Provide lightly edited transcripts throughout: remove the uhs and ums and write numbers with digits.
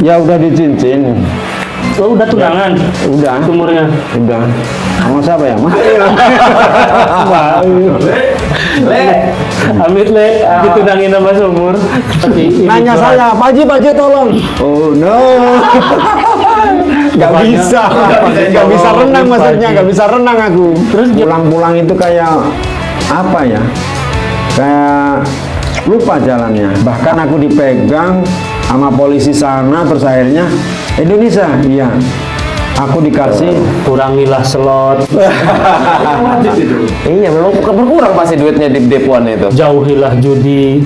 Ya udah dicincin. Oh, udah tunangan? Udah. Umurnya? Udah. Sama siapa ya, Mas? Amit le, ditunangin sama seumur. Nanya saya, Pak Haji tolong. Oh no. Gak bisa renang maksudnya, gak bisa renang aku. Terus pulang-pulang itu kayak apa ya? Kayak lupa jalannya. Bahkan aku dipegang sama polisi sana, terus akhirnya Indonesia, iya. Aku dikasih kurangilah slot. Iya, memang berkurang pasti duitnya di depoan itu. Jauhilah judi.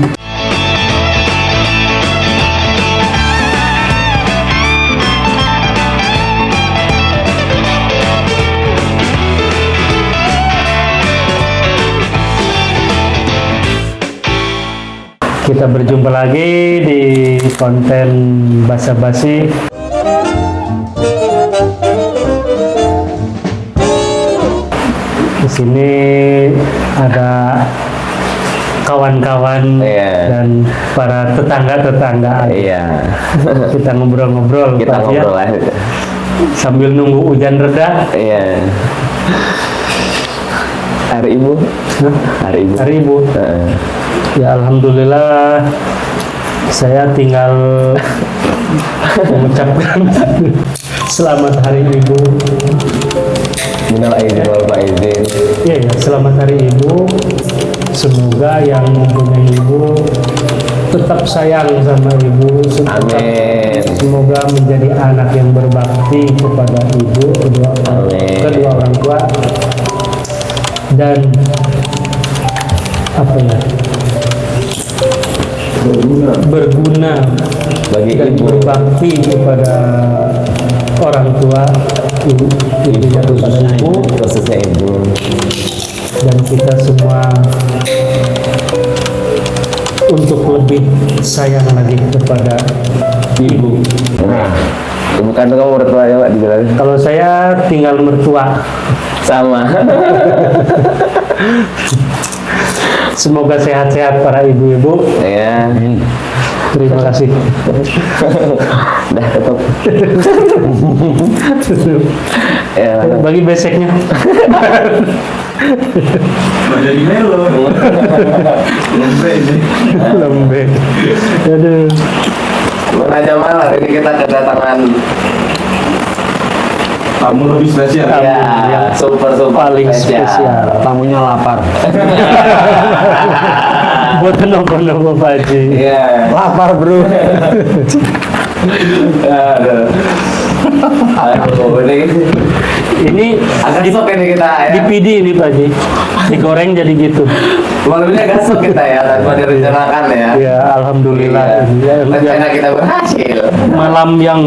Kita berjumpa lagi di konten basa-basi. Di sini ada kawan-kawan dan para tetangga-tetangga. Iya. Kita ngobrol-ngobrol. Kita ngobrol aja. Sambil nunggu hujan reda. Iya. Hari Ibu. Hari Ibu. Ya alhamdulillah, saya tinggal mengucapkan selamat Hari Ibu. Minal aidin wal faizin. Iya ya, selamat Hari Ibu. Semoga yang mempunyai ibu tetap sayang sama ibu. Amin. Semoga menjadi anak yang berbakti kepada ibu, kedua orang tua, dan apa ya? Berguna bagi dan ibu, berbakti kepada orang tua, ibunya kepada ibu, khususnya ibu, dan kita semua untuk lebih sayang lagi kepada ibu. Nah, ibu kandung kamu mertua ya Pak dibilang? Kalau saya tinggal mertua. Sama. Semoga sehat-sehat para ibu-ibu. Ya. Terima kasih. Dah tetap. Ya, bagi beseknya. Jadi melo. Lembek ini. Lembek. Aduh. Raja Malar ini kita kedatangan Tamu lebih spesial. ya, super Paling spesial. tamunya lapar. Buat nopo-nopo Pak Haji. Iya. Lapar, Bro. Aduh. Aduh, Ini agak sok ini kita ya. di PD ini Pak Haji. Digoreng jadi gitu. Malamnya agak sok kita ya, tanpa direncanakan ya. Ya, alhamdulillah. Iya. Ya, Rencana kita berhasil. malam yang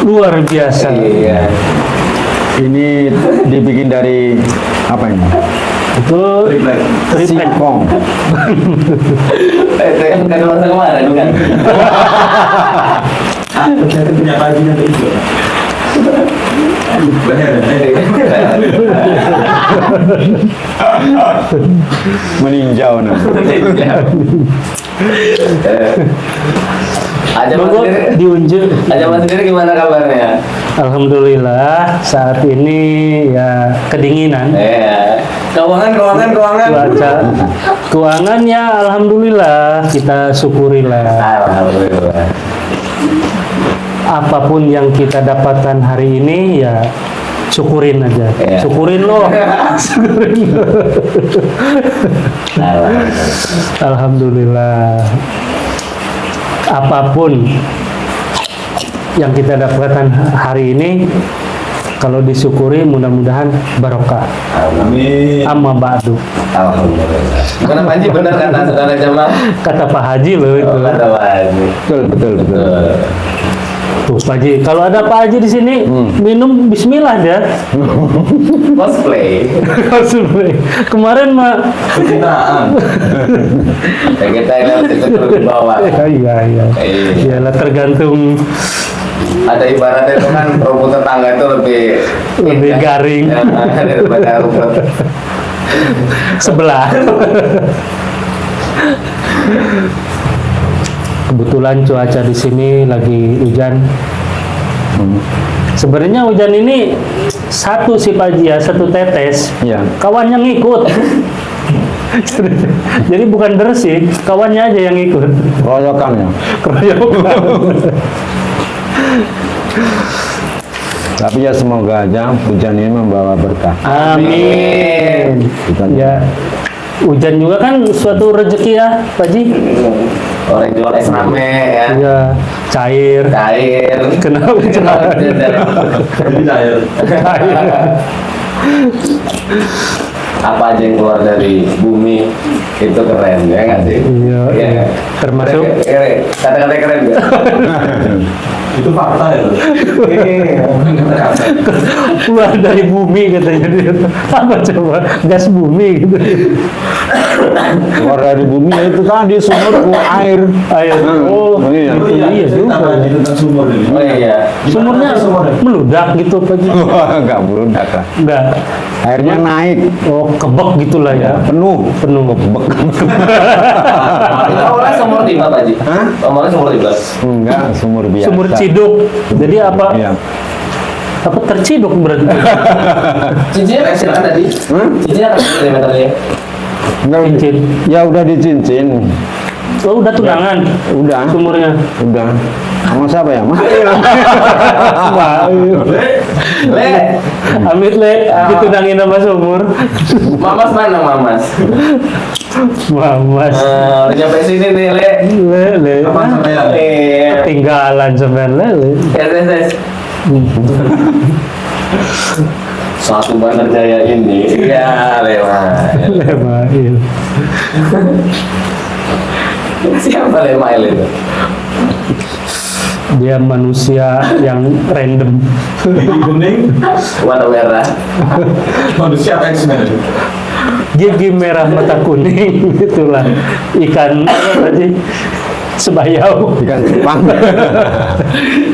luar biasa. Iya. Ini dibikin dari apa ini? Itu triplek. Singkong. Itu yang masa kemarin bukan? Ternyata punya pagi yang itu. Meninjau nah. Aja Mas Monggo sendiri, diunjuk. Aja Mas sendiri gimana kabarnya? Alhamdulillah saat ini ya kedinginan. Iya. Keuangan. Cuaca keuangannya alhamdulillah kita syukurilah. Alhamdulillah. Apapun yang kita dapatkan hari ini ya syukurin aja. Iya. Syukurin loh. Syukurin loh. Alhamdulillah. Apapun yang kita dapatkan hari ini kalau disyukuri mudah-mudahan barokah. Amin. Amma ba'du. Alhamdulillah. Gimana Pak Haji, benar kata saudara Jamal? Kata Pak Haji loh itu. Kata Pak Haji. Betul. Tuh Pak Haji, kalau ada Pak Haji di sini minum bismillah dia. Cosplay. Kemarin mah Kecintaan. Ya kita yang harus ikut terus di bawah. iya. Iya. Iyalah tergantung Ada ibaratnya itu kan rumput tetangga itu lebih garing daripada rumput sebelah. kebetulan cuaca di sini lagi hujan. Sebenarnya hujan ini satu sih Pak Haji ya, satu tetes. Ya. Kawannya ngikut. Jadi bukan deras sih, kawannya aja yang ikut. Royokan ya. Keroyokan. Tapi ya semoga aja hujan ini membawa berkah. Amin. Ya, hujan juga kan suatu rezeki ya, Pak Haji. Orang jual es rame ya. Ya, cair. Cair. Kenapa cair? Jadi cair. Apa aja yang keluar dari bumi itu keren ya nggak sih? Iya, iya. Termasuk kata-kata keren nggak? Itu fakta ya. keluar dari bumi katanya dia. Apa coba? Gas bumi gitu. Keluar dari bumi ya itu tadi sumur air. Air. Oh, iya. Oh iya juga. Tentang sumur ini. Oh iya. Sumurnya meludak gitu Pak Haji. Enggak berudak lah. Enggak. Airnya naik. Oh, kebek gitulah ya. Penuh. Kebek. Itu awalnya sumur di mana Pak Haji? Hah? Awalnya sumur di mana? Enggak, sumur biasa. Sumur ciduk. Jadi apa? Iya. Apa terciduk berarti? Cincinnya kasih kan tadi? Cincinnya kasih meternya? Enggak, Cincin. ya udah dicincin. Oh, udah tunangan. Udah. Sumurnya. Udah. Sama siapa ya? Mas? Le, Amit le, ditunangin sama sumur. Mamas mana Mamas? Mamas. Udah nyampe sini nih Le. Le. Kapan sampean? Tinggalan sampean le. Yes. Suatu Bandar Jaya ini ya lewat. Lemail. Siapa Lemail itu? Dia manusia yang random. Gigi kuning. Warna merah. Manusia X-Men. Gigi merah mata kuning, itulah ikan apa sih? Sebayau. Ikan cupang.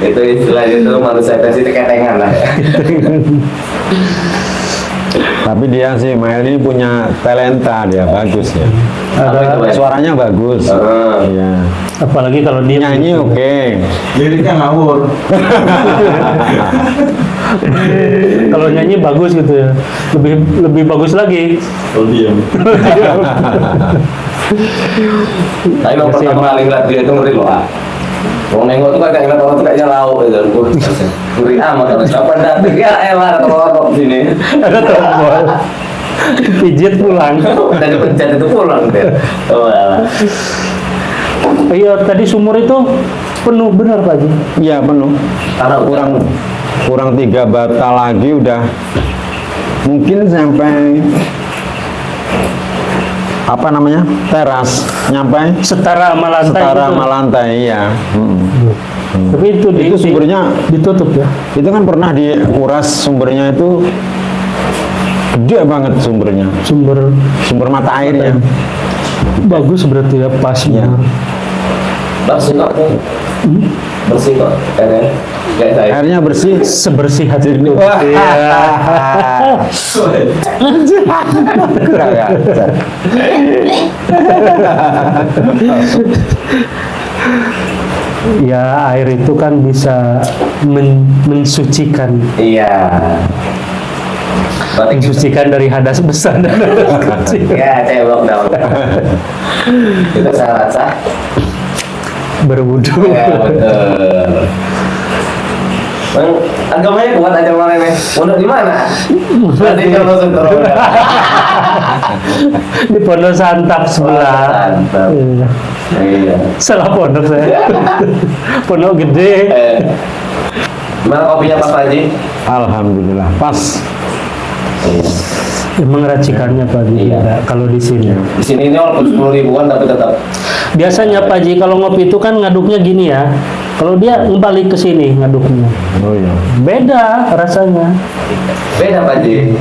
Itu istilahnya itu manusia versi ketengan lah. Tapi dia sih Mael ini punya talenta, dia bagus ya. Apa itu, Pak? Suaranya bagus. Iya. Apalagi kalau dia Nyanyi oke. Liriknya ngawur. kalau nyanyi bagus gitu ya. Lebih bagus lagi. Oh diam. Tapi kalau pertama kali ngeliat dia itu ngeri loh. Mau nengok tuh kayak ngeliat orang tuh kayaknya lauk gitu. Ngeri amat harus apa datang ya elah atau orang sini. Ada tombol. Pijit pulang. Dan pencet itu pulang deh. Oh alah. Iya, tadi sumur itu penuh benar Pak Haji. Iya penuh. Karena Kurang 3 bata lagi udah mungkin sampai apa namanya teras nyampe Setara sama lantai. setara gitu. sama lantai ya. Tapi itu sumbernya ditutup ya. itu kan pernah dikuras sumbernya itu gede banget sumbernya sumber mata airnya. Bagus berarti ya pas. Iya. bersih kok. Bersih kok. Kayak saya. Airnya bersih. Sebersih hati itu. Wah. Iya. Kurang ajar. Ya air itu kan bisa mensucikan. Iya. Berarti Mensucikan dari hadas besar dan hadas kecil. ya cewek dong. Itu syarat sah. Berwudu. Ya betul. Bang, agamanya kuat aja mana nih? Pondok di mana? Berarti kalau sentuh. Di Pondok Santap sebelah. Santap. Iya. Iya. Salah pondok saya. Pondok gede. Gimana kopinya Pak Haji? Alhamdulillah pas. Emang racikannya Pak Haji. Iya. Beda kalau di sini. Di sini ini walaupun 10.000-an tapi tetap. Biasanya Pak Haji kalau ngopi itu kan ngaduknya gini ya. Kalau dia balik ke sini ngaduknya. Oh iya. Beda rasanya. Beda Pak Haji.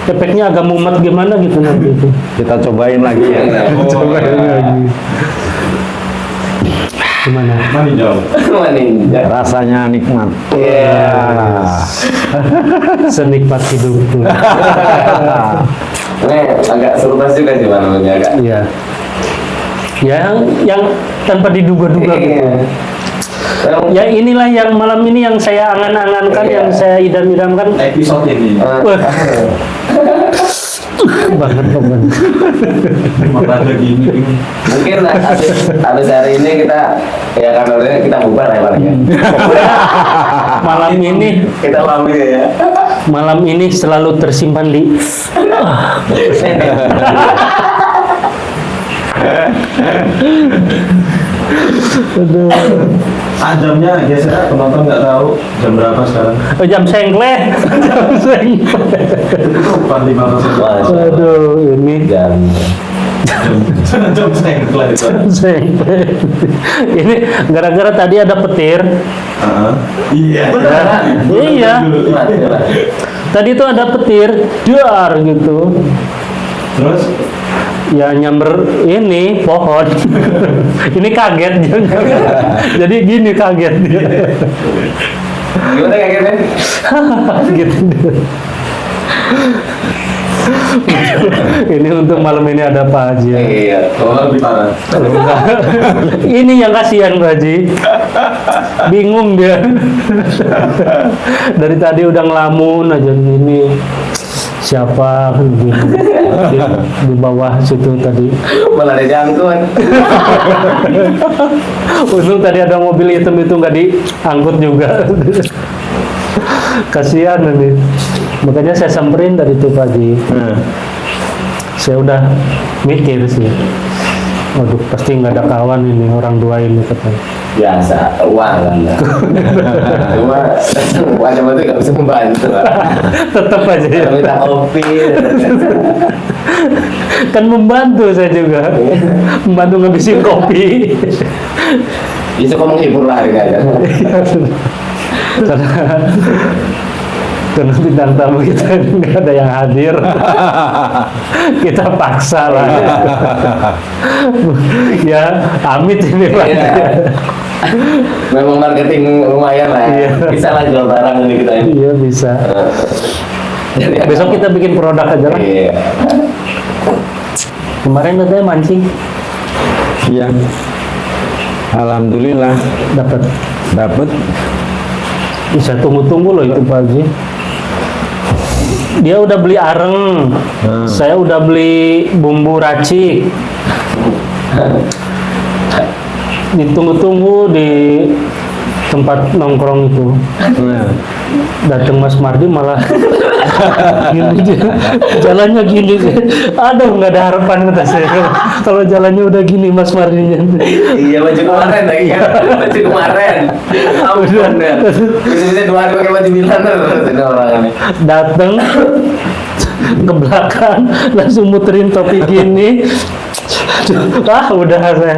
Efeknya agak mumet gimana gitu nanti itu. Kita cobain lagi ya. Cobain lagi. Gimana? Mani jauh. Ninja. Rasanya nikmat. Iya. Senikmat hidup tuh. Ini agak surprise juga sih namanya agak. Iya. yang tanpa diduga-duga gitu. Ya inilah yang malam ini yang saya angan-angankan, yang saya idam-idamkan. Episode ini. Wah. Banget teman. Ada gini. Mungkin habis hari ini kita ya karena kita bubar ya Pak ya. Malam ini Kita pamit ya. malam ini selalu tersimpan di Jamnya geser, penonton nggak tahu jam berapa sekarang. jam sengkleh. Jam sengkleh. Tutupan 5%. Aduh, ini Jam Jam sengkleh itu. sengkleh. Ini gara-gara tadi ada petir. Iya. Iya. Tadi itu ada petir, dar gitu. Terus Ya nyamber ini pohon. Ini kaget dia. Jadi gini kaget dia. gimana kagetnya? Gitu. Ini untuk malam ini ada Pak Haji. Iya. kalau lebih parah. Ini yang kasihan Pak Haji. Bingung dia. Dari tadi udah ngelamun aja gini. Siapa di bawah situ tadi. Malah ada jangkut. Untung tadi ada mobil hitam itu nggak diangkut juga. Kasihan ini. Makanya saya samperin dari itu pagi. Saya udah mikir sih. Waduh, pasti nggak ada kawan ini orang dua ini katanya. Biasa, uang kan. Cuma macam itu nggak bisa membantu. Tetap aja ya. Kalau minta kopi. Kan membantu saya juga. Membantu ngabisin kopi. Bisa kok menghibur lah kayaknya. Karena bintang tamu kita nggak ada yang hadir, kita paksa lah. Ya, amit ini Pak. Iya. Memang marketing lumayan lah. Iya. Bisa lah jual barang ini kita ini. Iya bisa. Jadi Besok kita bikin produk aja lah. Iya. Kemarin katanya mancing Iya. Alhamdulillah dapat. bisa tunggu-tunggu loh itu Pak Haji. Dia udah beli areng, saya udah beli bumbu racik. Ditunggu-tunggu di tempat nongkrong itu. Datang Mas Mardi malah gini dia. Jalannya gini. Aduh, nggak ada harapan kata saya. Kalau jalannya udah gini Mas Mardinya. Iya, baju kemarin lagi ya. Baju kemarin. Ampun ya. Bisa-bisa 2 hari pakai baju Milan ini orang ini. Datang ke belakang langsung muterin topi gini. Udah saya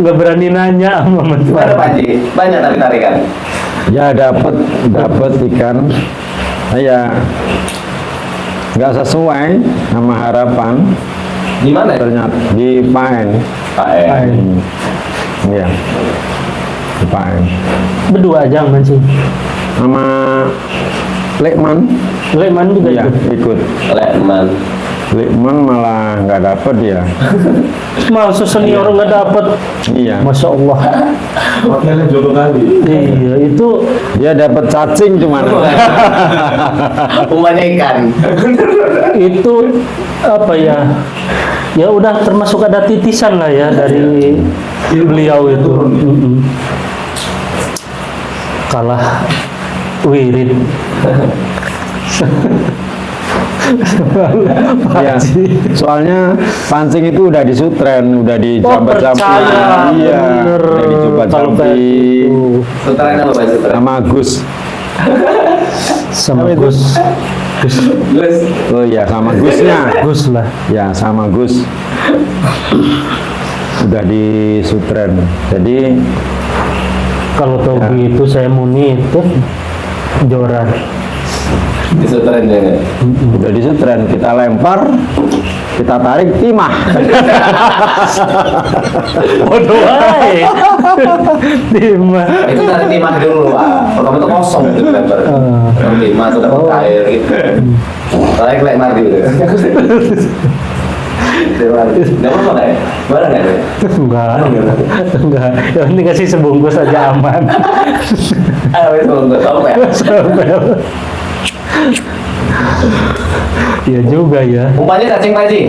nggak berani nanya sama Mas Gimana Pak Mardi. Haji? Banyak tarik-tarikan. Ya dapat ikan. Ya nggak sesuai sama harapan. Di mana? Ternyata di Paen. Pak Iya. Di Paen. Berdua aja mancing. Sama Lekman. Leman juga Iya, ikut. ikut. Lekman. Lekman malah nggak dapet dia. Masa senior nggak dapet? Iya. Masya Allah. Wakilnya jodoh kali. Iya itu Dia dapat cacing cuman. Umpannya ikan. itu apa ya? Ya udah termasuk ada titisan lah ya dari beliau itu. Kalah wirid. Iya. Soalnya pancing itu udah disutren, udah dijambat-jambat. percaya, Iya. bener. Udah Kalau dijambat-jambat kayak gitu. Sutran apa Pak Sutran? sama Gus. Sama Gus. Gus. Oh iya, sama Gusnya. Gus lah. Ya, sama Gus. Udah disutren. Jadi Kalau tahu gitu saya mau nitip joran. Di Sutran juga. udah disutren, kita lempar, kita tarik timah. Bodoh wae. Timah. Itu tarik timah dulu Pak. Pertama itu kosong itu lebar. Timah itu dapat air gitu. Tarik Lekmar gitu. Nggak apa-apa nggak ya? Barang nggak ya? Enggak. Yang penting kasih sebungkus aja aman. Ayo itu untuk apa ya? Iya juga ya. Umpannya cacing Pak Haji?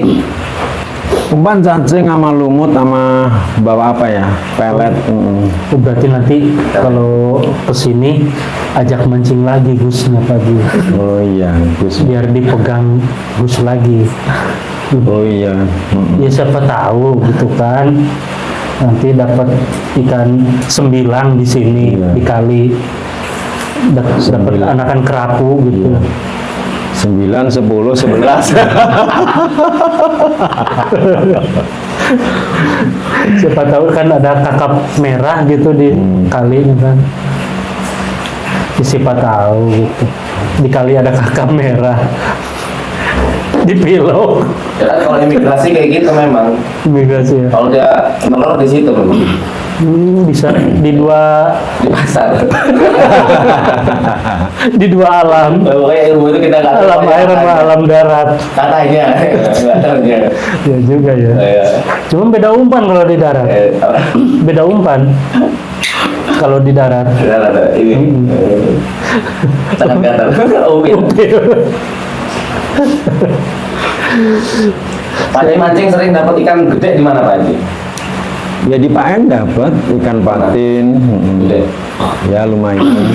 Umpan cacing sama lumut sama bawa apa ya? Pelet. Oh, berarti nanti kalau kesini ajak mancing lagi Gusnya pagi. Oh iya, Gus. Biar dipegang Gus lagi. Oh iya. Ya siapa tahu gitu kan. Nanti dapat ikan sembilang di sini Iya. dikali dapat Sembilan. anakan kerapu gitu. 9, 10, 11. Siapa tahu kan ada kakap merah gitu di kali ini kan. Ya, siapa tahu gitu. Di kali ada kakap merah. Di pilok. Ya kan kalau imigrasi kayak gitu memang. Migrasi ya. Kalau dia melor di situ memang. Bisa di dua Di pasar. di dua alam. Pokoknya ilmu itu kita nggak tahu. Alam air sama alam darat. Katanya. Nggak tahu dia. Ya juga ya. Iya. Cuma beda umpan kalau di darat. Apa? Beda umpan. Kalau di darat. Ada ini. Sangat gatal. Upin. Pak Haji mancing sering dapat ikan gede di mana Pak Haji? Ya di Pak Em dapat ikan patin. Gede. Ya lumayan.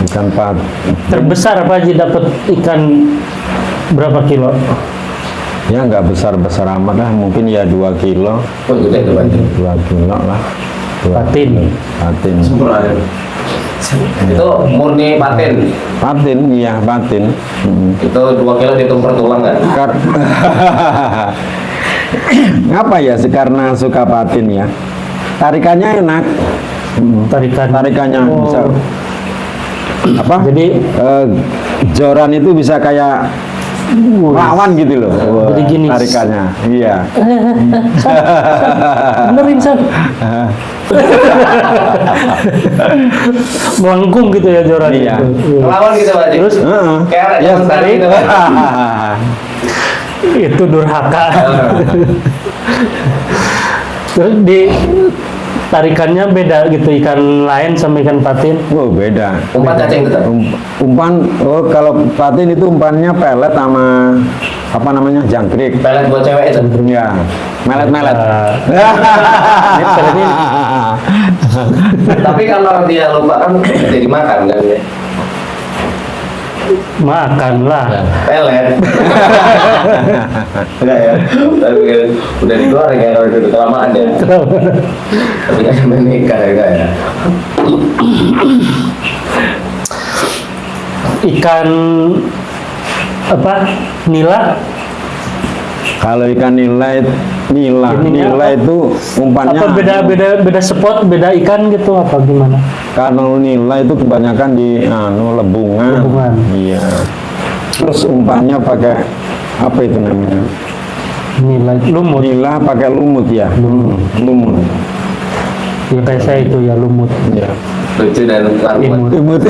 Ikan pat. Terbesar apa aja dapat ikan berapa kilo? Ya nggak besar-besar amat lah. Mungkin ya 2 kilo. Oh gede itu Pak Haji. 2 kilo lah. Patin. Patin. Sempurna. Itu murni patin. Patin, iya patin. Itu 2 kilo dihitung per tulang kan? Ngapa ya? Karena suka patin ya. Tarikannya enak. Tarikannya Oh. bisa apa? Jadi joran itu bisa kayak lawan gitu loh. Jadi gini. Tarikannya. Iya. benerin San. Melengkung gitu ya joran Iya. itu. Lawan gitu Pak Haji. Terus Heeh. Kayak ada Ya, yang tadi gitu Pak. itu durhaka. Terus di tarikannya beda gitu ikan lain sama ikan patin. Oh beda. Umpan cacing itu. Umpan, oh kalau patin itu umpannya pelet sama apa namanya jangkrik. Pelet buat cewek itu. Ya, melet-melet. Tapi kalau dia lupa kan jadi makan kan ya. Makanlah. Pelet. Enggak ya. Tapi kan udah digoreng ya kalau udah kelamaan ya. Tapi kan menikah ya enggak ya. Ikan apa? Nila. Kalau ikan nila Ininya nila apa? itu umpannya. Apa beda spot, beda ikan gitu apa gimana? Kalau nila itu kebanyakan di lebungan. Lebungan. Iya. Terus umpannya pakai apa itu namanya? Nila lumut. Nila pakai lumut ya. Lumut. Ya kayak saya itu ya lumut. Ya. Lucu dan Imut. Lumut.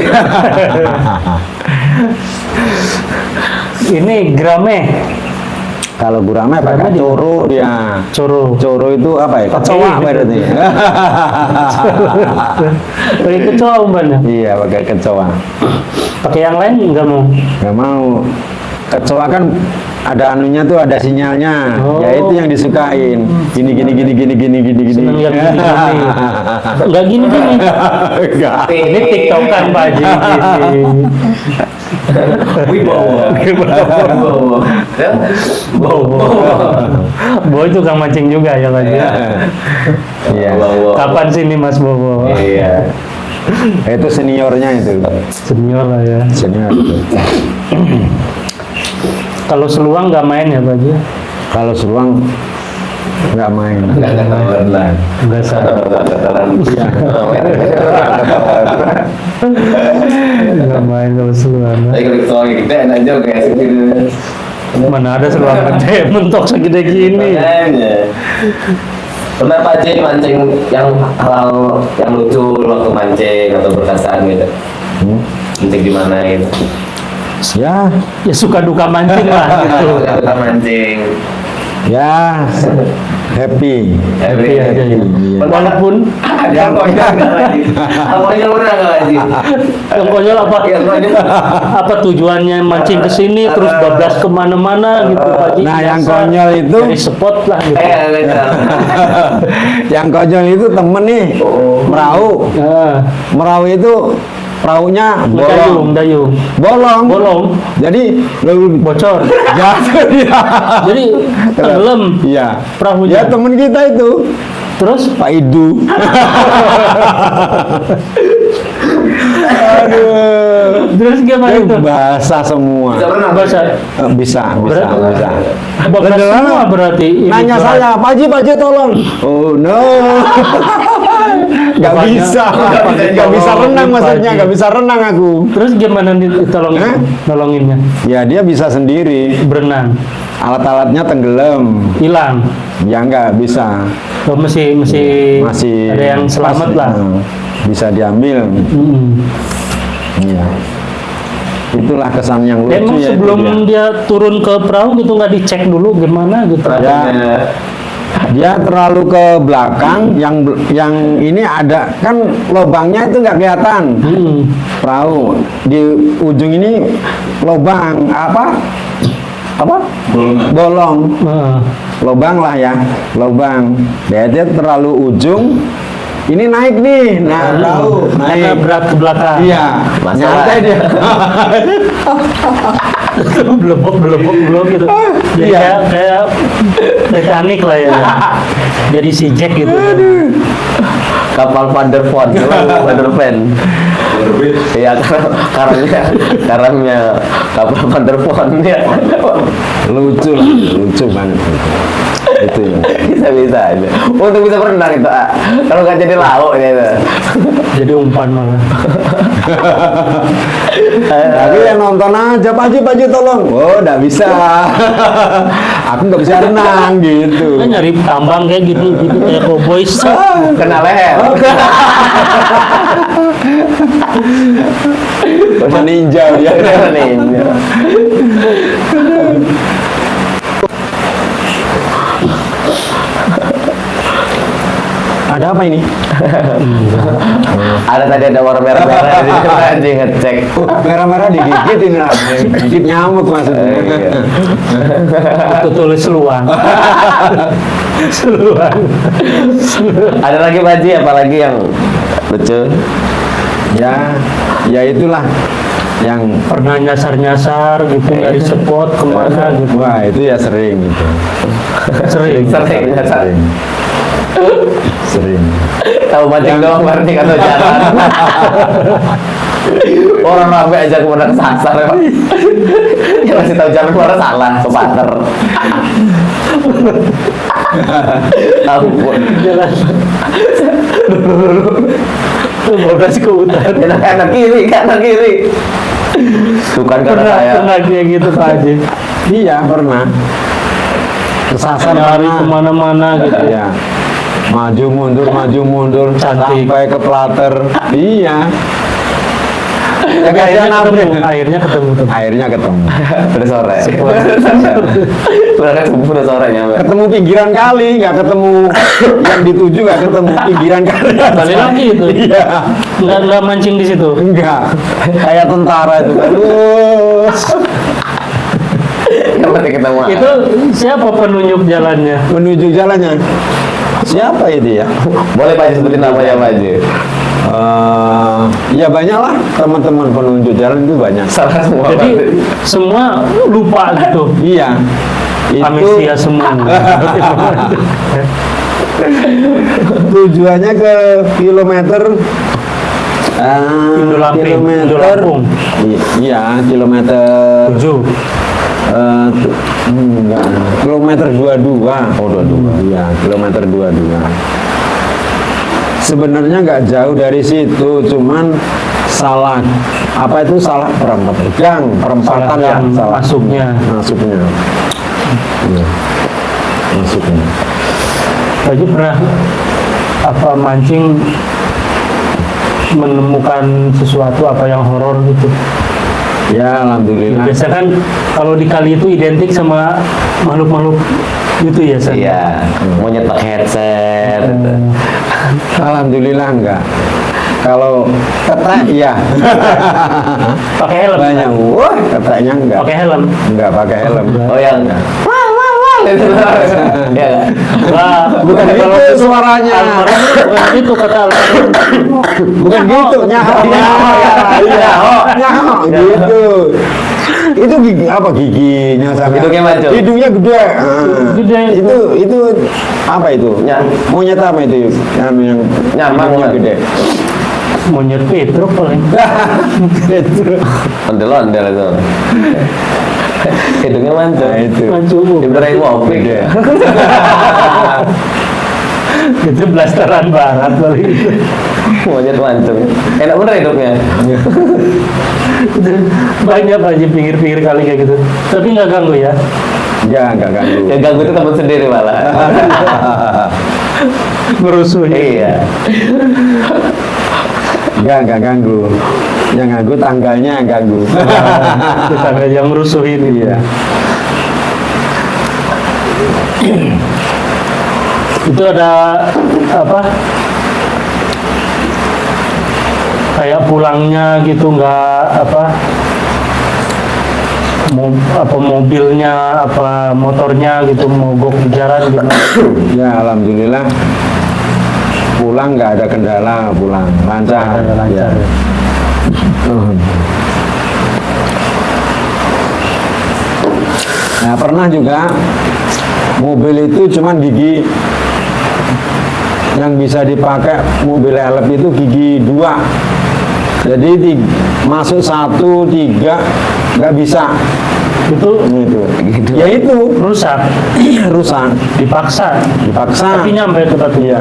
Ini grame. Kalau gurame pakai Gurame coro dia. Coro. Coro itu apa ya? Kecoa berarti. Pakai kecoa umpannya. Iya, pakai kecoa. Pakai yang lain nggak mau. Nggak mau. Kecoa kan ada anunya tuh, ada sinyalnya. Oh. Ya itu yang disukain. Gini. Seneng yang gini-gini. Nggak gini-gini. Enggak. Ini tiktokan Pak Haji. Wibowo. Wibowo. Ya? Bowo tukang mancing juga ya Pak Haji. Iya. Wibowo. Kapan sini Mas Bowo? Iya. Itu seniornya itu. Senior lah ya. Senior itu. Kalau seluang nggak main ya Pak Haji? Kalau seruang nggak main. Enggak ketahuan lah. Nggak salah. Nggak main kalau seluang. Tapi kalau ketua gede enak juga kayak segini. Mana ada seluang gede mentok segede gini. Makanya. Pernah Pak Haji mancing yang hal yang lucu waktu mancing atau berkesan gitu? Mancing di mana gitu? Ya, Ya suka duka mancing lah gitu. Kita mancing. Ya, happy. Happy aja ya. Walaupun Yang konyol nggak lagi. Konyol udah nggak lagi. yang konyol apa? Yang konyol. Apa tujuannya mancing ke sini terus bablas kemana-mana gitu Pak Haji. Nah, yang Biasa konyol itu dari spot lah gitu. Benar. yang konyol itu temen nih, merahu. Nah, Merahu itu perahunya dayung, dayung. bolong. Bolong, Jadi lu bocor. jatuh dia. Jadi tenggelam Iya. perahunya. Ya temen kita itu, Terus Pak Idu. Aduh. terus gimana itu? Basah semua. Bisa berenang. Bahasa Bisa. bablas Beneran? semua berarti. ini Nanya curhat. saya, Pak Haji tolong. Oh no. Gak Bapaknya- bisa. bapaknya Gak bisa tolong, renang Pak maksudnya, Haji. gak bisa renang aku. Terus gimana ditolong Hah? nolonginnya? Ya dia bisa sendiri. Berenang, Alat-alatnya tenggelam. hilang. Ya nggak bisa. Oh, masih Masih ada yang selamat pas- lah. Bisa diambil. Iya. Itulah kesan yang lucu Emang ya. itu sebelum dia. dia turun ke perahu gitu nggak dicek dulu gimana gitu? Ya. Dia terlalu ke belakang, yang ini ada kan lubangnya itu nggak kelihatan. Perahu di ujung ini lubang apa? Bolong. Nah, Lubang lah ya, lubang. Dia terlalu ujung. Ini naik nih, nah tahu karena naik. berat ke belakang. Iya, nyantai dia. belum gitu. Jadi Iya. kayak mekanik lah ya. Jadi si Jack gitu. Kapal Van der Vaart, Van der Ven. Iya, karangnya kapal Van der Vaart ya. Lucu banget. Itu ya. Bisa aja. Untuk bisa berenang itu, kalau nggak jadi lauk ya itu. Jadi umpan malah. Tapi yang nonton aja, Pak Haji tolong. Oh, nggak bisa. Aku nggak bisa renang gitu. Kan nyari tambang kayak gitu kayak cowboys. Kena leher. Meninjau dia. Ninja. Ada apa ini? Ada tadi ada warna merah-merah di situ anjing ngecek. Merah-merah digigit ini. Gigit nyamuk maksudnya. Iya. Itu tulis seluan. Seluan. Ada lagi Pak Haji, apalagi yang lucu? Ya itulah yang Pernah nyasar-nyasar gitu dari spot kemana gitu. wah itu ya sering gitu. Sering. Sering. Tahu mancing doang berarti atau jalan. Orang rame aja kemudian kesasar ya. Ya masih tahu jalan keluar salah, kepater. Ampun. Jalan. Berbasi ke hutan. Kanan kiri. Bukan karena saya. Pernah kayak gitu Pak Haji. Iya pernah. Kesasar Nyari pernah. kemana-mana gitu. Iya. Maju mundur Cantik. sampai ke plater. Iya. Ya Akhirnya ketemu tuh. Akhirnya ketemu. Udah sore. Udah sore nyampe. Ketemu pinggiran kali, nggak ketemu yang dituju, nggak ketemu pinggiran kali. Balik lagi itu. Iya. Nggak mancing di situ. Enggak. Kayak tentara itu. Aduh. Yang penting ketemu. Itu siapa penunjuk jalannya? Menuju jalannya. Siapa itu ya? Boleh Pak Haji sebutin namanya Pak Haji. Ya banyak lah teman-teman penunjuk jalan itu banyak. Salah semua. Jadi berarti. semua lupa gitu. Iya. Amnesia semua. Tujuannya ke kilometer Indolamping, kilometer Indolampung. Iya, kilometer 7. enggak, kilometer 22. Oh, 22. Iya, kilometer 22. Sebenarnya nggak jauh dari situ, cuman salah apa itu salah perempatan Salah ya, gang masuknya. masuknya. Iya. Masuknya. Baju pernah apa mancing menemukan sesuatu apa yang horor gitu. Ya, alhamdulillah. Biasanya kan kalau di kali itu identik sama makhluk-makhluk Itu ya, San? Iya, monyet pakai headset. Gitu. Alhamdulillah enggak. Kalau ketek iya. Pakai helm? Banyak. Wah, keteknya enggak. Pakai helm? Enggak pakai helm. Oh yang itu. Ya. Wah, Bukan kalau gitu suaranya. almarhum bukan itu kata almarhum. Bukan gitu, nyaho. Iya, nyaho gitu. Itu gigi apa giginya sampai Hidungnya mancung. hidungnya gede. Gede. Itu apa itu? Monyet apa itu? Yang Nyamang, hidungnya kan? gede. Monyet Petruk paling. Gitu. Ondel-ondel itu. Hidungnya mancung. Nah, itu. Mancung. Diberain mobil. Gede. Itu blasteran barat paling. Monyet mancung. Enak bener hidupnya. Banyak aja pinggir-pinggir kali kayak gitu. Tapi nggak ganggu ya. Enggak ganggu. Yang ganggu itu teman sendiri malah. Merusuh. Iya. Enggak ganggu. Yang ganggu tangganya yang ganggu. Tetangga yang merusuh ini. Iya. Itu ada apa? Kayak pulangnya gitu nggak apa? Mobilnya apa motornya gitu mogok di jalan gitu. Ya alhamdulillah pulang nggak ada kendala, pulang lancar. Lancar. Ya. Nah pernah juga mobil itu cuman gigi yang bisa dipakai mobil elep itu gigi 2, jadi masuk 1, 3 nggak bisa. Itu Itu ya itu rusak, rusak, dipaksa. dipaksa. Tapi nyampe ke tempat. Iya,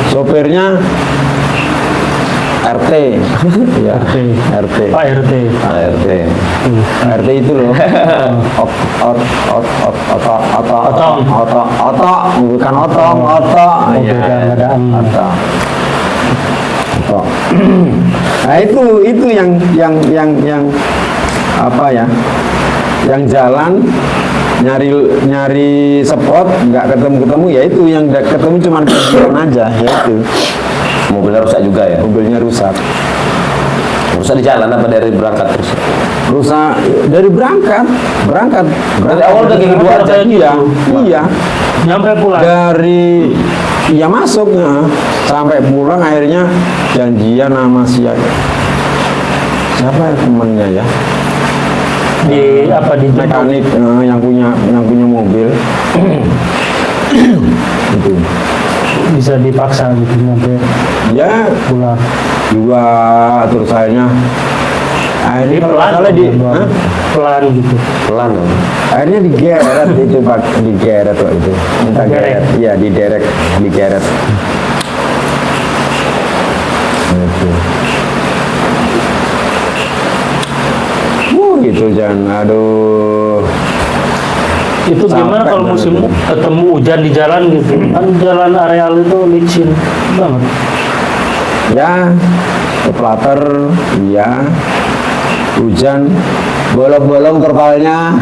sopirnya RT, ya RT. RT, Pak RT. ART. RT itu loh, otok, bukan otong, otok, Oh, beda, beda. otok. Nah itu yang apa ya? Yang jalan nyari spot nggak ketemu ya itu yang ketemu cuma kebetulan aja ya itu. Mobilnya rusak juga ya. Mobilnya rusak. Rusak di jalan apa dari berangkat terus? Rusak dari berangkat. Dari awal udah gigi 2 aja. Iya. Nyampe pulang. Dari iya masuknya sampai pulang akhirnya janjian sama siapa ya temennya ya? Di apa di Mekanik yang punya mobil. Itu. bisa dipaksa gitu nyampe Ya pulang. juga terus akhirnya kalau Pelan, salah pelan, pelan gitu. Pelan dong. akhirnya digeret itu Pak, digeret waktu itu minta Digeret? geret iya digeret gitu. Gitu jangan aduh Itu gimana Sampai kalau musim bener. ketemu hujan di jalan gitu? Kan jalan areal itu licin banget. ya keplater iya hujan bolong-bolong terpalnya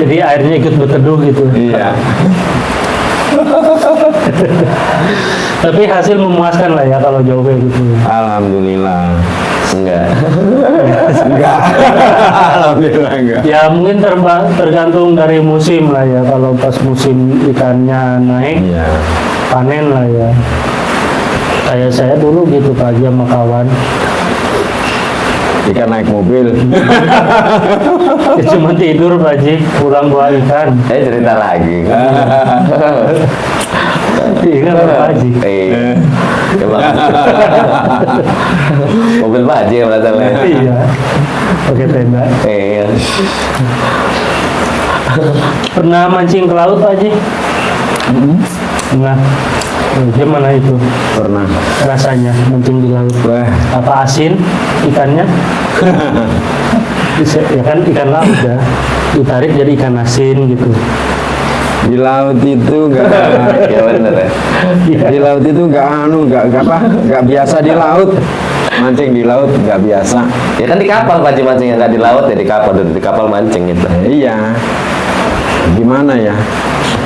Jadi airnya ikut berteduh gitu. iya Tapi hasil memuaskan lah ya kalau jauh kayak gitu. alhamdulillah Enggak. enggak alhamdulillah enggak Ya mungkin tergantung dari musim lah ya. Kalau pas musim ikannya naik, iya panen lah ya. Kayak saya dulu gitu Pak Haji sama kawan. ikan naik mobil Ya, cuma tidur Pak Haji, pulang bawa ikan. Saya cerita lagi. Ingat Pak Haji. Coba. Mobil Pak Haji masalahnya. Iya. Pakai tenda. Iya. Pernah mancing ke laut Pak Haji? Pernah. Gimana itu pernah rasanya mancing di laut? wah Apa asin ikannya? Ya kan ikan laut ya, ditarik jadi ikan asin gitu. di laut itu enggak Ya bener ya. di laut itu enggak biasa di laut mancing di laut enggak biasa Ya kan di kapal Pak Haji mancingnya, nggak di laut ya di kapal mancing gitu. iya gimana ya,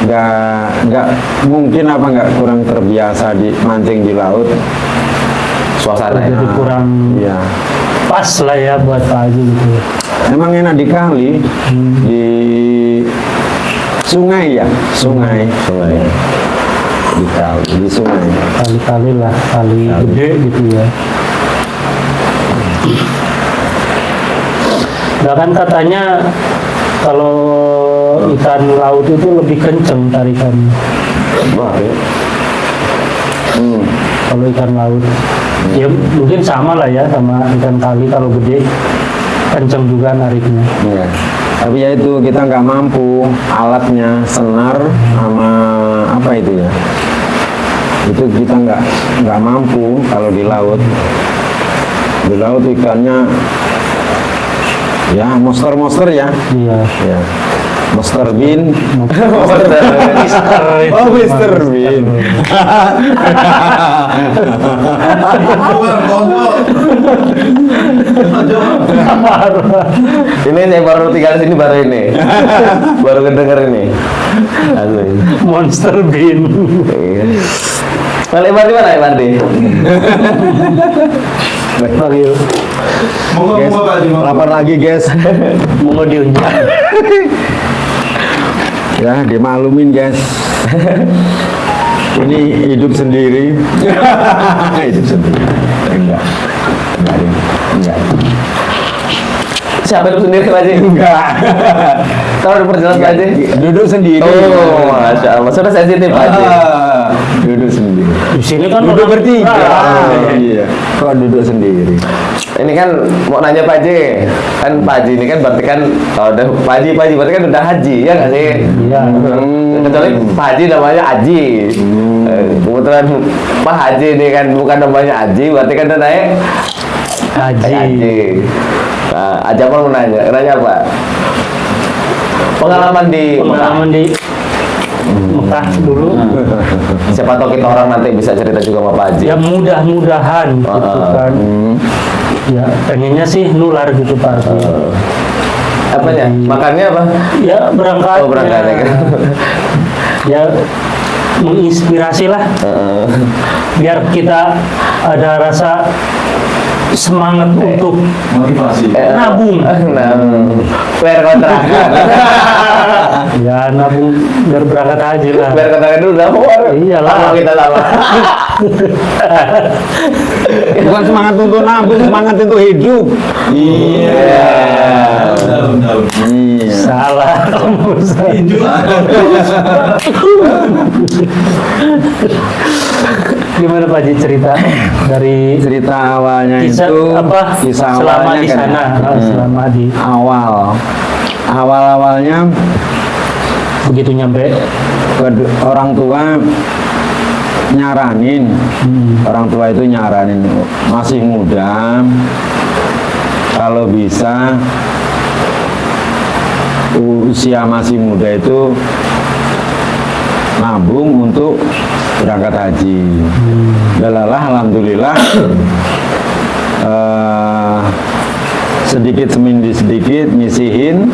nggak mungkin apa nggak kurang terbiasa di mancing di laut. Suasana ya. Jadi kurang Ya, pas lah ya buat Pak Haji gitu. emang enak di kali, di sungai ya, sungai, di kali, di sungai. Kali-kali lah, kali gede gitu ya. Bahkan katanya kalau ikan laut itu lebih kenceng tarikannya. Wah, ya. Kalau ikan laut ya mungkin sama lah ya sama ikan kali, kalau gede kenceng juga nariknya. Ya. Tapi ya itu kita nggak mampu, alatnya senar sama apa itu ya, itu kita nggak mampu kalau di laut. Di laut ikannya ya monster ya, Iya. ya. Monster Bean. Mister itu. Oh, Mr. Bean. Ini saya baru tinggal di sini baru ini. Baru kedenger ini. Asli. Monster Bean. Iya. Kalau Imardi mana Imardi? Panggil Guys, lapar lagi guys. mau diunjuk. Ya, dimaklumin guys. Ini hidup sendiri. Hidup sendiri. Enggak. Enggak. Siapa itu sendiri Pak Haji? Enggak. Kalau diperjelas Pak Haji? Duduk sendiri. Oh, Masya Allah. Sudah sensitif Pak Haji. Duduk sendiri. Di sini kan Duduk orang- bertiga. Ah, Iya. Kok duduk sendiri? Ini kan mau nanya Pak Haji. Kan Pak Haji ini kan berarti kan kalau udah Pak Haji berarti kan udah haji ya nggak sih? Iya. Kecuali Pak Haji namanya Haji. Kebetulan Pak Haji ini kan bukan namanya Haji, berarti kan udah naik Haji. Nah, Jamal mau nanya apa? Pengalaman di Pengalaman di Mekah dulu. Siapa tahu kita orang nanti bisa cerita juga sama Pak Haji. Ya mudah-mudahan gitu kan. Ya pengennya sih nular gitu Pak Haji. Apanya? Makannya apa? Ya berangkat. Oh, berangkatnya kan. Ya menginspirasi lah. Biar kita ada rasa semangat untuk Motivasi. nabung. Bayar kontrakan. Ya nabung biar berangkat haji lah. Bayar kontrakan dulu dah. Iyalah. Lama kita lama. Bukan semangat untuk nabung, semangat untuk hidup. Iya. Daun. Iya. Salah kamu. Gimana Pak Haji cerita dari Cerita awalnya kisah itu apa kisah selama awalnya di kan, sana, selama di awalnya begitu nyampe orang tua nyaranin, orang tua itu nyaranin masih muda, kalau bisa usia masih muda itu nabung untuk berangkat haji. Dalalah, alhamdulillah sedikit semindi sedikit nyisihin,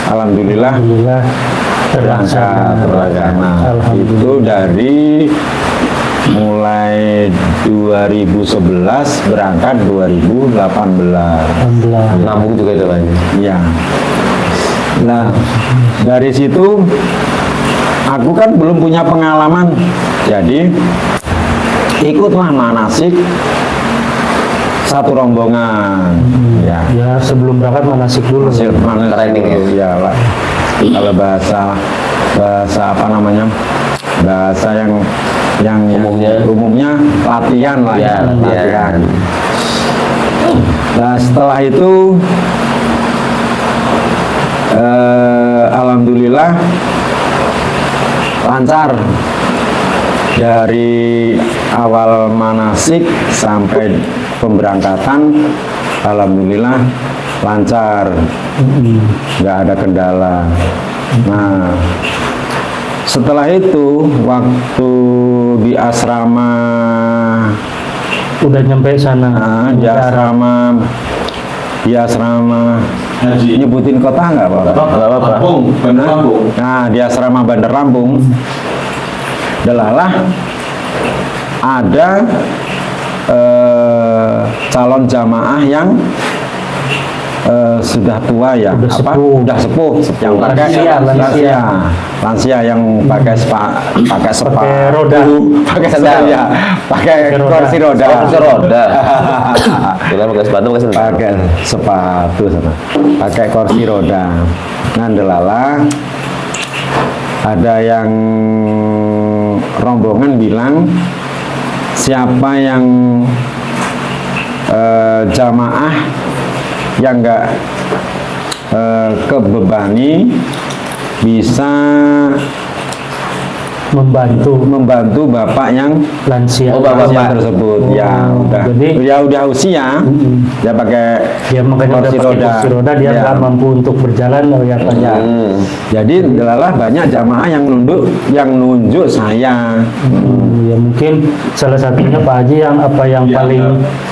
alhamdulillah Alhamdulillah berangkat. Alhamdulillah. Itu dari mulai 2011 berangkat 2018. Alhamdulillah. Nabung juga itu Pak Haji. Iya. Nah, dari situ aku kan belum punya pengalaman, jadi ikutlah manasik satu rombongan. Ya, Ya sebelum berangkat manasik dulu. manasik Training ya? ya lah. Kalau bahasa apa namanya? Bahasa yang umumnya latihan lah Ya, latihan. Nah, setelah itu alhamdulillah lancar dari awal manasik sampai pemberangkatan, alhamdulillah lancar, nggak ada kendala. Nah, setelah itu waktu di asrama, Udah nyampe sana. di asrama Haji. nyebutin kota nggak apa-apa? apa-apa. Lampung, Bandar Lampung. Nah, di asrama Bandar Lampung, delalah ada calon jamaah yang sudah tua ya, Udah sepuh. Udah sepuh, yang pakai lansia yang pakai pakai roda. pakai sendal ya, pakai kursi roda, Kursi roda. Kita pakai sepatu, pakai sendal. pakai sepatu, pakai kursi roda. Nah, delala ada yang rombongan bilang siapa yang jamaah yang enggak kebebani bisa membantu bapak yang lansia. Oh, bapak tersebut ya udah usia dia pakai Dia makanya udah pakai kursi roda, dia Ya. nggak mampu untuk berjalan ya Pak. Ya. Jadi delalah banyak jamaah yang nunjuk saya. Ya mungkin salah satunya Pak Haji yang paling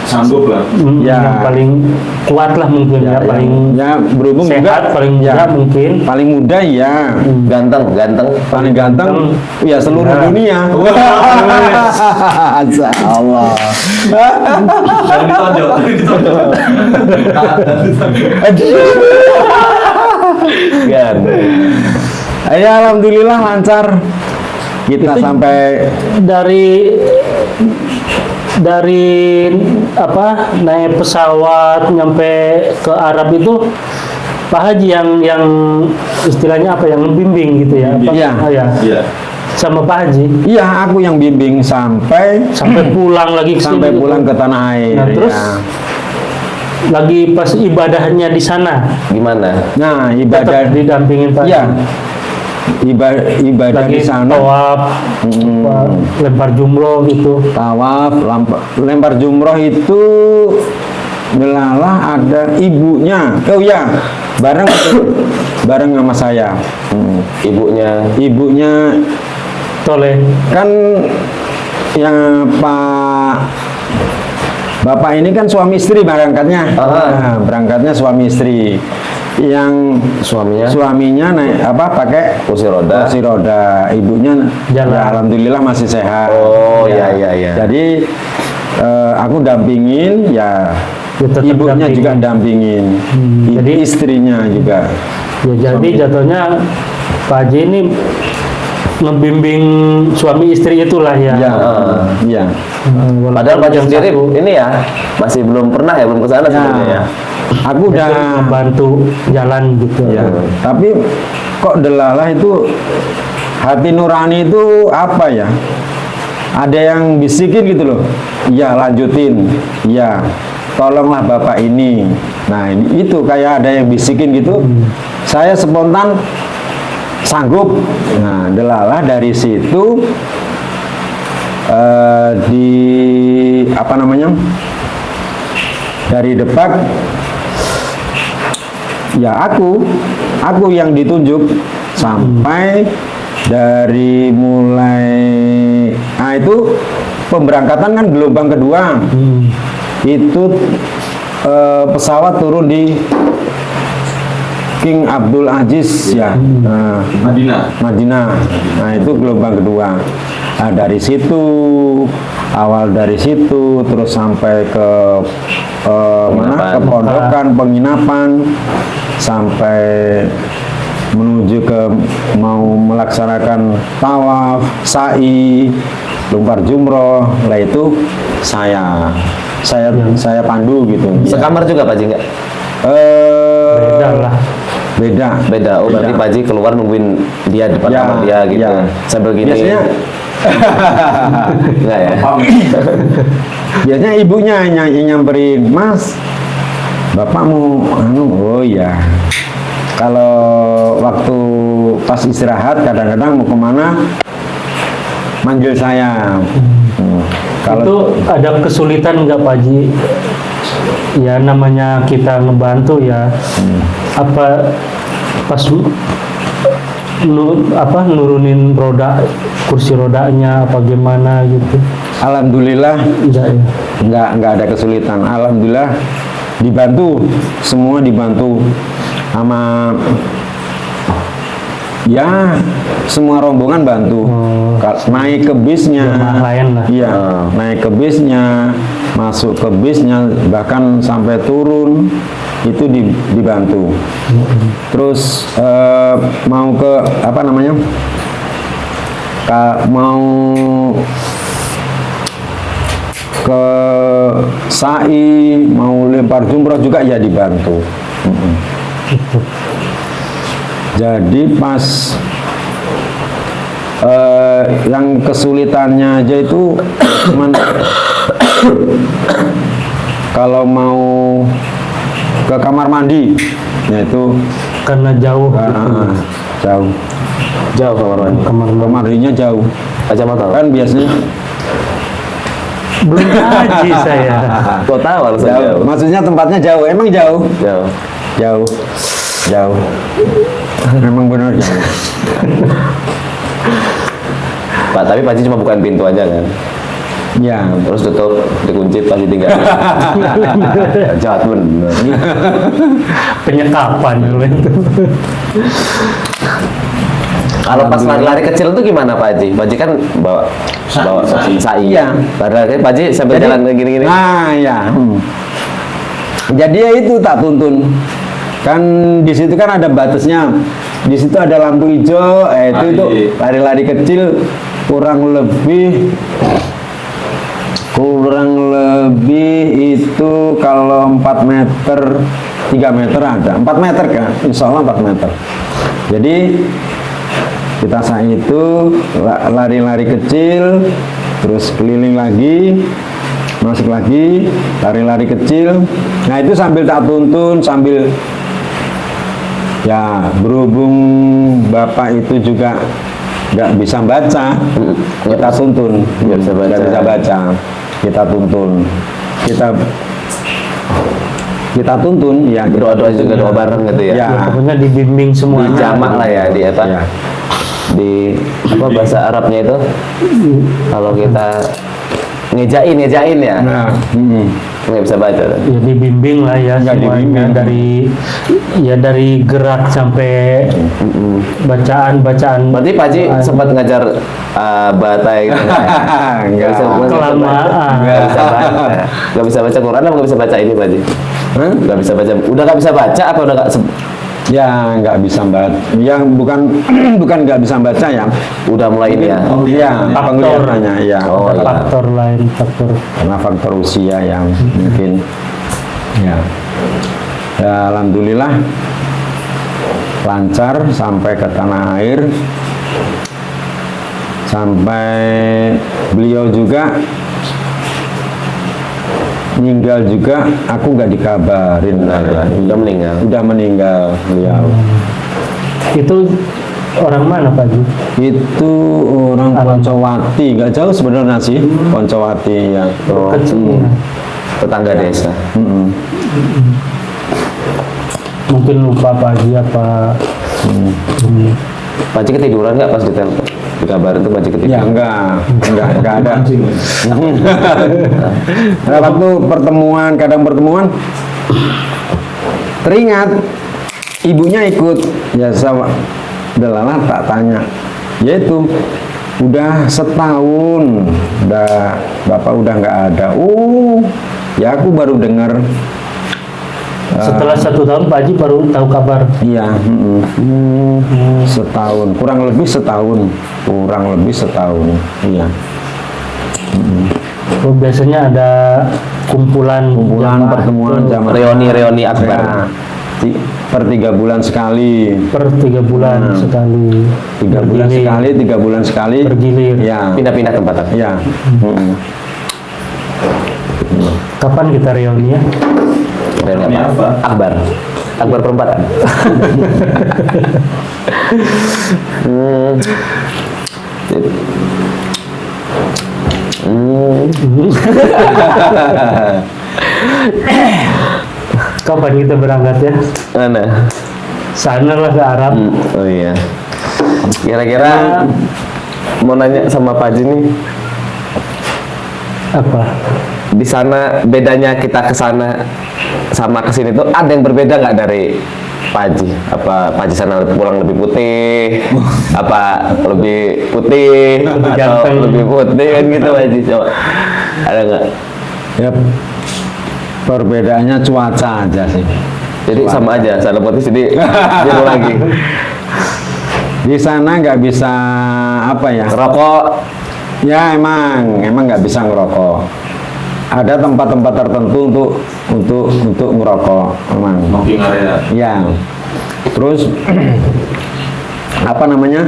sanggup lah. Ya. yang paling kuat lah mungkin ya, paling Ya berhubung sehat, juga paling muda mungkin. paling muda ya. Ganteng. Paling ganteng ya seluruh Ya. dunia. Insya Allah. Jangan ditonjol, Ganteng. Ya alhamdulillah lancar. Kita Itu sampai dari apa naik pesawat nyampe ke Arab itu Pak Haji yang istilahnya apa yang membimbing gitu ya? Apa? Iya. Oh, ya. Iya. Sama Pak Haji iya aku yang bimbing sampai pulang lagi ke sampai sini pulang gitu. ke tanah air. Nah, terus ya. lagi pas ibadahnya di sana Gimana? Nah, tetap ibadah didampingin Pak Iya. Haji. Ibadah Lagi di sana tawaf, lempar jumroh gitu. tawaf, lempar jumroh itu delalah ada ibunya. Oh ya, bareng sama saya. Ibunya Toleh. kan yang Bapak ini kan suami istri berangkatnya. Nah, berangkatnya suami istri. Yang suaminya naik pakai Kursi roda. Ibunya Jalan. ya alhamdulillah masih sehat. Oh, Ya. iya. Jadi aku dampingin ya, Ya, tetap ibunya dampingin. juga dampingin. Jadi- Istrinya juga. Ya jadi jatuhnya Pak Haji ini ngebimbing suami istri itulah ya. Ya, ya. Walaupun Padahal Pak Haji yang sendiri satu ini ya masih belum pernah ya, belum ke sana sebenarnya ya. Aku udah membantu jalan gitu. ya, tapi kok delalah itu hati nurani itu apa ya? Ada yang bisikin gitu loh. Ya lanjutin. Ya, tolonglah Bapak ini. Nah, itu kayak ada yang bisikin gitu. Saya spontan sanggup. Nah, delalah dari situ dari Depak ya aku yang ditunjuk sampai dari mulai itu pemberangkatan kan gelombang kedua itu pesawat turun di King Abdul Aziz ya. Madinah. Nah, itu gelombang kedua. Nah, dari situ awal dari situ terus sampai ke mana? Kepondokan, penginapan sampai menuju ke mau melaksanakan tawaf, sa'i, lempar jumroh. Lah itu saya pandu gitu. Sekamar juga Pak Haji nggak? Beda lah. Beda. Oh berarti Pak Haji keluar nungguin dia depan Ya, kamar dia gitu. ya. Sambil gini. Biasanya Enggak ya? biasanya ibunya nyamperin, Mas, Bapak mau oh ya. Kalau waktu pas istirahat kadang-kadang mau kemana manggil saya. Itu ada kesulitan nggak Pak Haji? Ya namanya kita ngebantu ya. Apa pas nurunin kursi rodanya apa gimana gitu? Alhamdulillah Tidak ya. nggak ada kesulitan. Alhamdulillah dibantu, semua dibantu. sama ya semua rombongan bantu. Naik ke bisnya, Jamaah lain lah. iya, naik ke bisnya, masuk ke bisnya, bahkan sampai turun itu dibantu. Terus mau ke apa namanya? Mau ke sa'i, mau lempar jumroh juga ya dibantu. Gitu. Jadi pas yang kesulitannya aja itu cuman kalau mau ke kamar mandi, yaitu Karena jauh. jauh. Jauh kamar mandi. Kamar Kamar mandinya jauh. Kacamata. Kan biasanya belum haji saya. Kok tahu alasan jauh. jauh? Maksudnya tempatnya jauh. Emang jauh. Jauh. Jauh. Jauh. Memang benar jauh. Pak, tapi Pak Haji cuma bukan pintu aja kan? Ya. Terus tutup, dikunci, Pak Haji tinggal. Jahat bener. Penyekapan itu. Kalau pas lari-lari kecil itu gimana Pak Haji? Pak Haji kan bawa sa'i. Iya. Padahal kan Pak Haji sambil Jadi- jalan kayak gini-gini. Nah, ya. Jadi ya itu tak tuntun. Kan di situ kan ada batasnya. Di situ ada lampu hijau, itu lari-lari kecil kurang lebih itu kalau 4 meter 3 meter ada 4 meter kan, insya Allah 4 meter. Jadi kita saat itu lari-lari kecil, terus keliling lagi, masuk lagi, lari-lari kecil. Nah itu sambil tak tuntun, sambil ya berhubung bapak itu juga nggak bisa baca, kita tuntun. Nggak bisa baca. Nggak bisa baca, kita tuntun. Kita tuntun, ya. Doa-doa juga doa bareng gitu ya. Ya. Ya, pokoknya dibimbing Di semuanya. jamak lah ya, di apa? Ya. Di apa bahasa Arabnya itu? Kalau kita ngejain ya. Nah, Nggak bisa baca. Ya dibimbing lah ya Nggak semuanya dibimbing. dari gerak sampai bacaan. Berarti Pak Haji sempat ngajar batai gitu. Nggak. Kelamaan. Nggak bisa baca. Nggak bisa baca Quran apa nggak bisa baca ini Pak Haji? Hah? Nggak bisa baca. Udah nggak bisa baca apa udah nggak? Ya nggak bisa baca. Yang bukan nggak bisa baca ya. Udah mulai ini ya. Iya, Faktor. penglihatannya ya. Oh, Ada iya. faktor lain, faktor Karena faktor usia yang mungkin ya. Ya, alhamdulillah lancar sampai ke tanah air, sampai beliau juga meninggal juga, aku nggak dikabarin. Udah meninggal. Udah meninggal beliau. itu orang mana Pak Haji? Itu orang Poncowati, nggak jauh sebenarnya sih, Poncowati ya. Kecil. Tetangga desa. Mungkin lupa Pak Haji apa. Pak Haji ketiduran nggak pas dikabarin tuh Pak Haji ketiduran? Ya enggak ada. Ada waktu kadang pertemuan teringat ibunya ikut, ya sama Delala tak tanya, yaitu udah setahun, bapak udah nggak ada. Ya aku baru dengar. Setelah 1 tahun Pak Haji baru tahu kabar. Iya, setahun, kurang lebih setahun. Iya. Oh, biasanya ada kumpulan jamaah Pertemuan itu zaman Reuni akbar. Ya, per 3 bulan sekali. per 3 bulan sekali. 3 bulan Bergilir. sekali, 3 bulan sekali. Bergilir. Ya. Pindah-pindah tempat. Ya. Kapan kita reuni ya? Reuni apa? Akbar perempatan. Kapan kita berangkat ya? Mana? Sana lah ke Arab. Oh iya. Kira-kira mau nanya sama Pak Haji nih, Apa? di sana bedanya kita ke sana sama ke sini tuh ada yang berbeda nggak dari Paji, apa Paji sana pulang lebih putih, apa lebih putih, atau ganteng. lebih putih kan gitu Paji, coba ada nggak? Ya perbedaannya cuaca aja sih. Jadi sama aja, sana putih jadi biru lagi. Di sana nggak bisa apa ya? Rokok, Ya emang nggak bisa ngerokok. Ada tempat-tempat tertentu untuk ngerokok, emang. Smoking area. Ya. Terus apa namanya?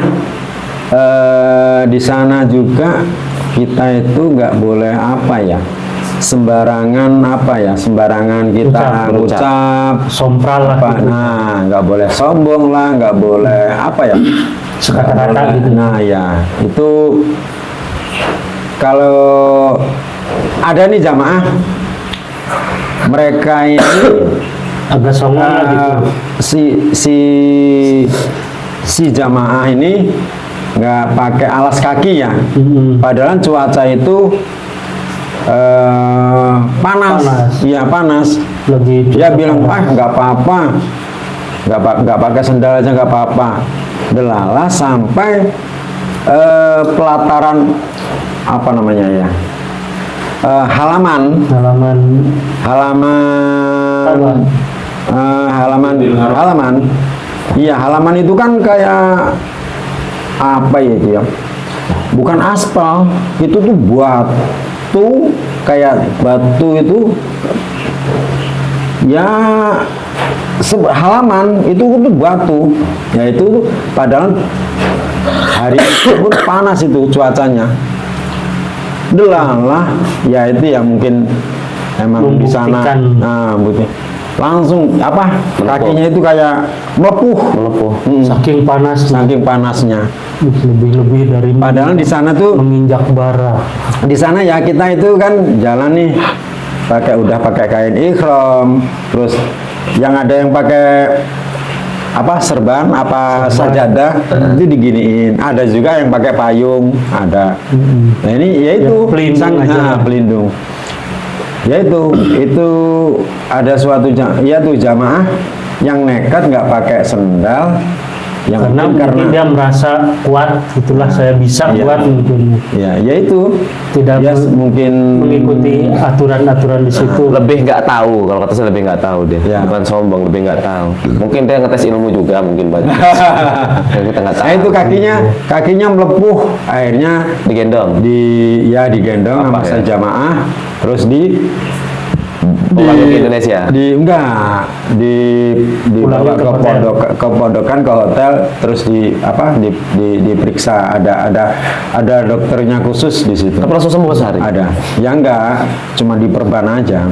Di sana juga kita itu nggak boleh apa ya? Sembarangan kita ngucap sompral lah apa, gitu. nah nggak boleh sombong lah, nggak boleh apa ya, Sekata-kata gitu. nah ya itu kalau ada nih jamaah mereka ini Agak songong lah gitu. si jamaah ini nggak pakai alas kaki ya, padahal cuaca itu panas. Iya panas. Lebih Dia bilang nggak apa-apa, nggak pakai sendal aja nggak apa-apa. Delala sampai pelataran apa namanya ya, halaman iya halaman itu kan kayak apa ya itu ya, bukan aspal, itu tuh batu, kayak batu itu ya, halaman itu tuh batu ya, itu padahal hari itu pun panas itu cuacanya. Delalah ya itu ya mungkin emang di sana putih. Langsung apa kakinya itu kayak melepuh. saking Panasnya. Lebih dari Padahal di sana tuh menginjak bara. di sana ya kita itu kan jalan nih pakai kain ihram, terus yang ada yang pakai apa serban sajadah itu diginiin, ada juga yang pakai payung, ada. Nah ini yaitu Ya, pelindung aja. pelindung. Itu ada suatu jamaah yang nekat nggak pakai sendal, yang Karena mungkin dia merasa kuat, itulah saya bisa Iya. kuat mungkin. ya yaitu Tidak dia mungkin mengikuti aturan-aturan di situ. lebih nggak tahu, kalau kata saya lebih nggak taau dia, Ya. bukan sombong, lebih nggak tahu. Mungkin dia ngetes ilmu juga mungkin Pak. Yang kita nggak tahu. Nah itu kakinya melepuh, akhirnya Digendong. digendong sama Apa ya? jamaah, terus Pulang ke Indonesia. dibawa Pulangin ke ke hotel. pondokan ke hotel, terus diperiksa, ada dokternya khusus di situ. Apa langsung sembuh sehari? Ada ya, enggak cuma diperban aja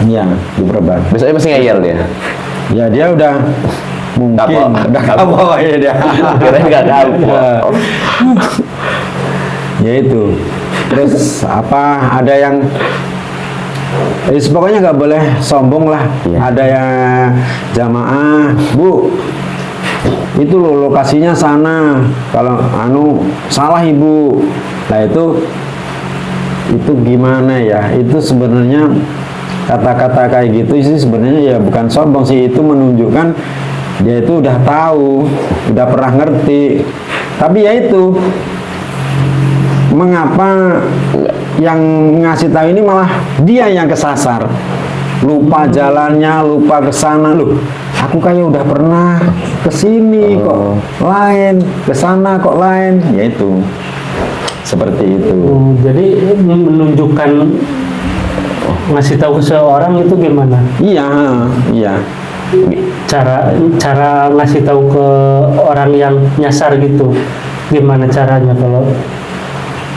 ya, diperban Biasanya masih ngeyel dia. ya, dia udah mungkin Kapok. udah kapok ya dia. Kirain nggak kapok. Ya itu. Terus ada yang pokoknya nggak boleh sombong lah. Iya. Ada yang jamaah, Bu, itu loh lokasinya sana, kalau salah Ibu. Nah itu gimana ya, itu sebenarnya kata-kata kayak gitu sih sebenarnya ya bukan sombong sih, itu menunjukkan dia itu udah tahu, udah pernah ngerti. Tapi ya itu, mengapa yang ngasih tahu ini malah dia yang kesasar, lupa jalannya, lupa kesana. Loh, aku kayak udah pernah kesini kok lain, kesana kok lain. Ya itu seperti itu. Jadi menunjukkan ngasih tahu ke seorang itu gimana? Iya. Cara ngasih tahu ke orang yang nyasar gitu, gimana caranya? Kalau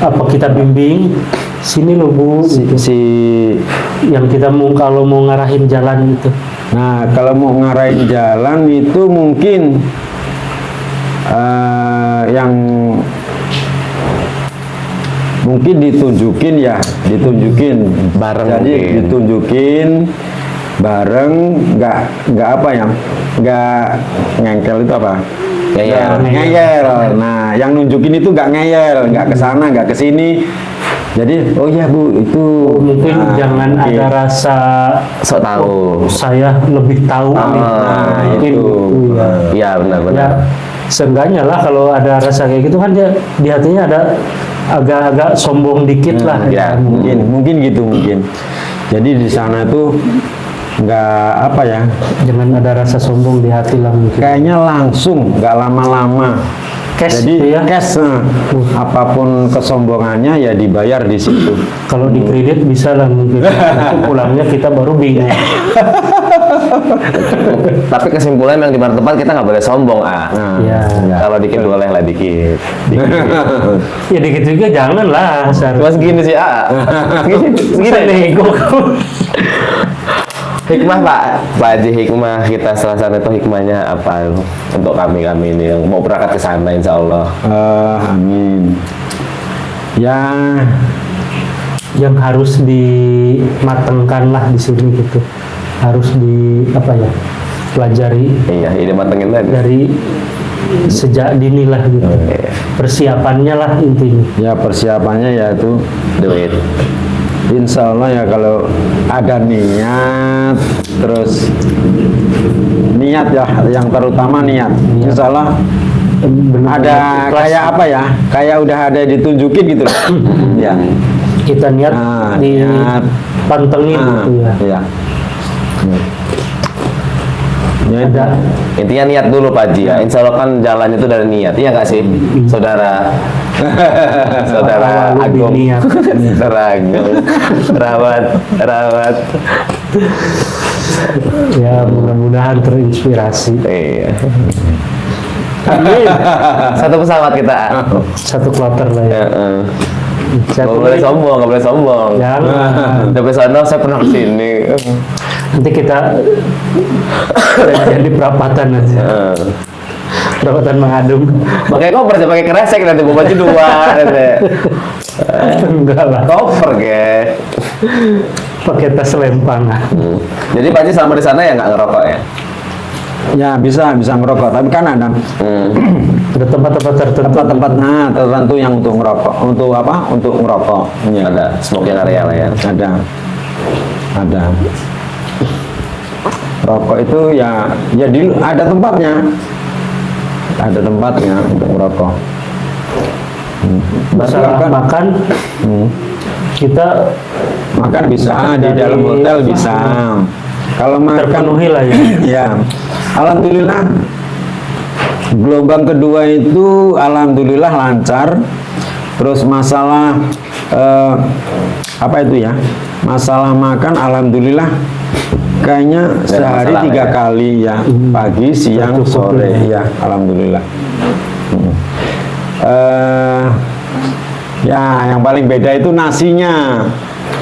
apa kita bimbing, sini loh Bu, gitu. Yang kita kalau mau ngarahin jalan gitu. Nah, kalau mau ngarahin jalan itu mungkin yang mungkin ditunjukin Bareng Jadi mungkin. ditunjukin bareng, nggak apa ya, nggak ngengkel itu apa? Ngeyel. Ngeyel. Nah, yang nunjukin itu nggak ngeyel, nggak kesana, nggak kesini. Jadi oh ya Bu itu Mungkin nah, jangan oke. ada rasa Sok tahu. saya lebih tahu nih. Nah, Mungkin itu. gitu ya. Iya Ya, benar-benar. seenggaknya lah kalau ada rasa kayak gitu kan dia di hatinya ada agak-agag sombong dikit lah. ya. mungkin gitu mungkin. Jadi di sana tuh nggak apa ya, Jangan ada rasa sombong di hati lah mungkin. kayaknya langsung nggak lama-lama. Cash Jadi gitu ya. cash, apapun kesombongannya ya dibayar di situ. Kalau di kredit bisa lah mungkin. Tapi pulangnya kita baru bingung. Tapi kesimpulan yang di mana tempat kita nggak boleh sombong Nah, Ya. Kalau dikit boleh lah dikit. Ya dikit juga jangan lah. Cuma segini sih Segini nego. Hikmah Pak Haji, hikmah kita setelah sana itu hikmahnya apa untuk kami ini yang mau berangkat ke sana insya Allah. Amin. Ya, Yang harus dimatengkan lah di sini gitu. Harus di apa ya? Pelajari Iya, ide matengin tadi. dari sejak dini lah gitu. Persiapannya lah intinya. ya persiapannya yaitu Duit. insya Allah ya kalau ada niat, terus niat ya yang terutama niat. Insya Allah Benar-benar ada ikhlas. kayak apa ya? Kayak udah ada ditunjukin gitu loh. Ya. Kita niat Nah, di niat. pantengin gitu ya. Ya. Ya, Ada Intinya niat dulu Pak Haji ya. Insya Allah kan jalan itu dari niat. Iya nggak sih, saudara? Saudara Awal Agung. niat. Saudara Agung. Rawat. ya mudah-mudahan terinspirasi. Iya. Amin. Satu pesawat kita. Satu kloter lah ya. Heeh. Nggak Satu boleh lagi. sombong, nggak boleh sombong. Jangan. Sampai sana saya pernah kesini. Nanti kita jadi perapatan aja. Perapatan mengadum. Pakai koper aja, pakai kresek nanti bawa baju dua. Nanti. Enggak lah. Koper ke. Pakai tas lempang. Jadi Pak Haji selama di sana ya nggak ngerokok ya? ya bisa ngerokok, tapi kan ada Ada tempat-tempat tertentu. tempat-tempat tertentu yang untuk ngerokok, untuk apa? Untuk ngerokok. Ya. Ada smoking area lah ya. Ada. Rokok itu ya ada tempatnya. Ada tempatnya untuk ngerokok. Masalah Bahkan- makan kita Makan bisa di Dari- dalam hotel bisa. Kalau makan terpenuhi lah ya. ya, alhamdulillah gelombang kedua itu alhamdulillah lancar. Terus masalah apa itu ya? Masalah makan alhamdulillah kayaknya sehari masalah 3 ya. kali ya, pagi, siang, Cukup sore ya. ya, alhamdulillah. Ya, yang paling beda itu nasinya.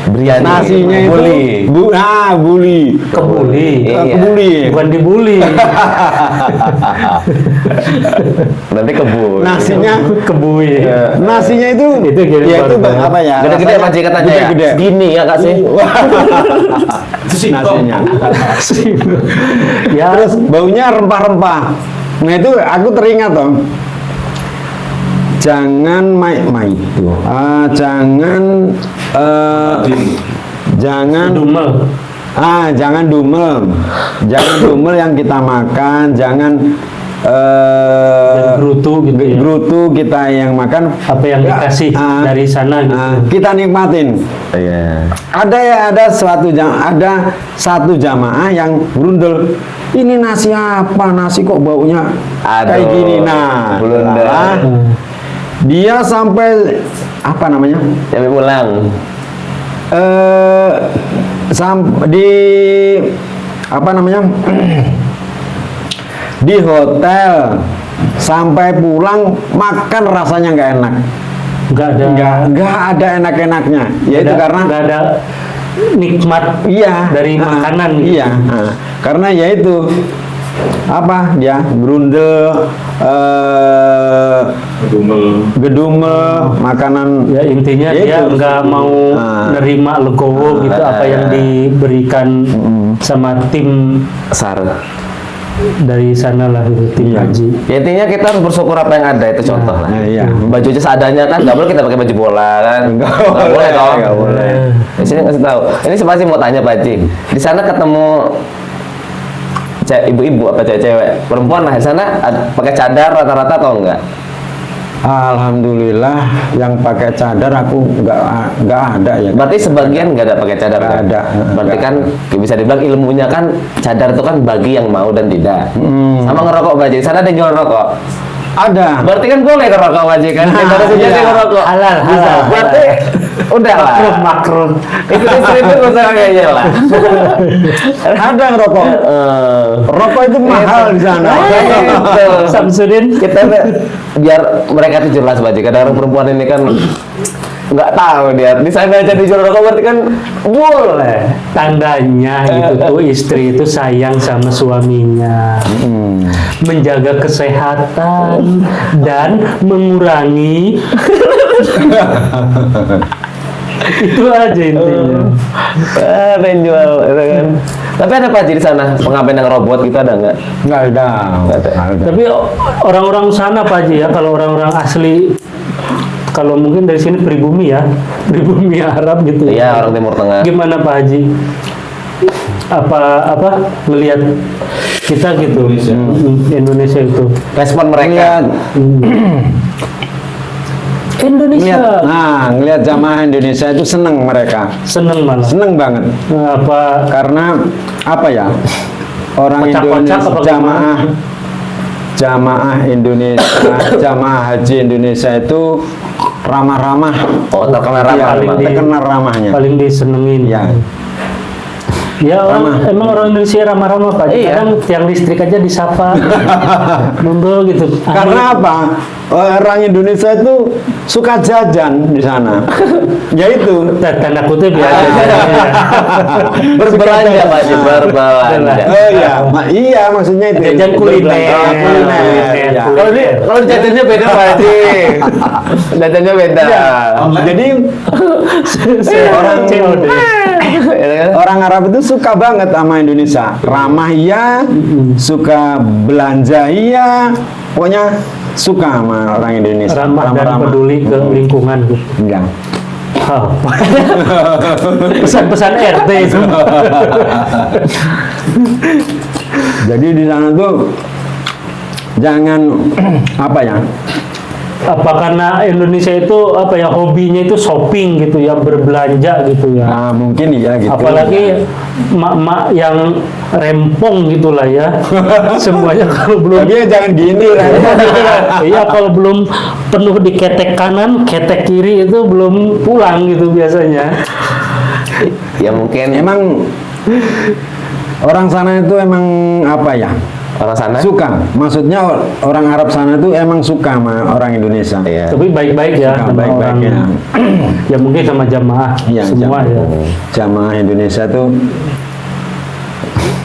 Biryani. Nasinya itu Buli. Kebuli. Iya. Kebuli. Bukan dibully. Nanti kebun. Nasinya Kebui. nasinya itu Itu gini, ya itu baru- apa ya? Gede-gede rasanya Pak Haji katanya ya? gede-gede. Segini ya Kak sih? Nasinya. Ya, Terus baunya rempah-rempah. Nah itu aku teringat toh. Jangan itu. Jangan dumel. jangan dumel. Jangan dumel yang kita makan, jangan Gerutu gitu ya. gerutu kita yang makan Apa yang Ya, dikasih dari sana gitu. kita nikmatin. Iya. Ada satu jamaah yang berundel. Ini nasi apa? Nasi kok baunya kayak Aduh, gini. Nah, berundel. lah, dia sampai apa namanya? Sampai pulang. Di apa namanya? Di hotel sampai pulang makan rasanya nggak enak. Nggak ada enak-enaknya. Ya itu karena nggak ada nikmat iya dari makanan gitu. Iya. Karena ya itu apa dia berundel gedumel makanan Ya intinya Ya dia itu. nggak mau nerima legowo gitu apa yang diberikan sama tim Sar. dari sana lah gitu, tim Iya. haji. Ya, intinya kita harus bersyukur apa yang ada, itu contoh lah. Iya. Baju aja seadanya kan, nggak boleh kita pakai baju bola kan. Nggak boleh toh. nggak boleh. Di sini ngasih tahu. Ini sebenarnya mau tanya Pak Haji. Di sana ketemu ibu-ibu apa cewek-cewek perempuan lah di sana pakai cadar rata-rata atau enggak? Alhamdulillah yang pakai cadar aku nggak ada ya. Berarti sebagian nggak ada pakai cadar Nggak kan? ada. Berarti Nggak kan bisa dibilang ilmunya kan cadar itu kan bagi yang mau dan tidak. Sama ngerokok Pak Haji. Di sana ada yang jual rokok. Ada. Berarti kan boleh ngerokok Pak Haji kan? Indonesia iya. jadi ngerokok. Halal, Bisa. halal. Berarti udah lah. Makruh. Ikut istri itu nggak usah kayaknya lah. Ada ngerokok. Rokok itu mahal di sana. Gitu. Samsudin. Kita biar mereka tuh jelas Pak Haji. Kadang perempuan ini kan nggak tahu dia di sana aja dijual rokok berarti kan boleh. Tandanya gitu tuh istri itu sayang sama suaminya, menjaga kesehatan dan mengurangi itu aja intinya. Ada yang jual itu kan. Tapi ada Pak Haji di sana pengamen yang robot gitu ada nggak? Nggak ada. Nggak ada. Nggak ada. Tapi orang-orang sana Pak Haji ya, kalau orang-orang asli, kalau mungkin dari sini pribumi ya, pribumi Arab gitu. Iya, orang Timur Tengah. Gimana Pak Haji? Apa melihat kita gitu Indonesia itu? Respon mereka. Indonesia Ngelihat jamaah Indonesia itu seneng mereka. seneng malah. Seneng banget. Apa Karena apa ya? Orang Kocak-kocak Indonesia apa jamaah Indonesia, jamaah haji Indonesia itu ramah-ramah. Oh, terkenal ramah. Iya, paling di- terkenal ramahnya. paling disenengin? Ya. Ya Ramah. emang orang Indonesia ramah-ramah Pak Haji. Iya. Kadang tiang listrik aja disapa, monggo gitu. Karena apa? Orang Indonesia itu suka jajan di sana. Yaitu Tanda kutip ya. Berbelanja Pak Haji, berbelanja. oh iya, iya maksudnya itu. Jajan kuliner. Oh, kuliner. Ya. Kalau jajannya beda Pak Haji. Jajannya beda. Jadi Orang COD. orang Arab itu suka banget sama Indonesia. Ramah iya, suka belanja iya, pokoknya suka sama orang Indonesia. Ramah dan peduli ke lingkungan gitu. Iya. Oh. Pesan-pesan RT itu. Jadi di sana tuh jangan apa ya? Apa karena Indonesia itu apa ya, hobinya itu shopping gitu ya, berbelanja gitu ya. Nah, mungkin iya gitu. Apalagi mak-mak yang rempong gitulah ya. Semuanya kalau belum Tapi ya jangan gini lah. iya, kalau belum penuh di ketek kanan, ketek kiri itu belum pulang gitu biasanya. Ya mungkin Emang orang sana itu emang apa ya? orang sana. Suka. Maksudnya orang Arab sana itu emang suka sama orang Indonesia. Iya. Tapi baik-baik ya Suka sama baik-baik orang. ya. Ya mungkin sama jamaah Iya, semua ya. Jamaah Indonesia tuh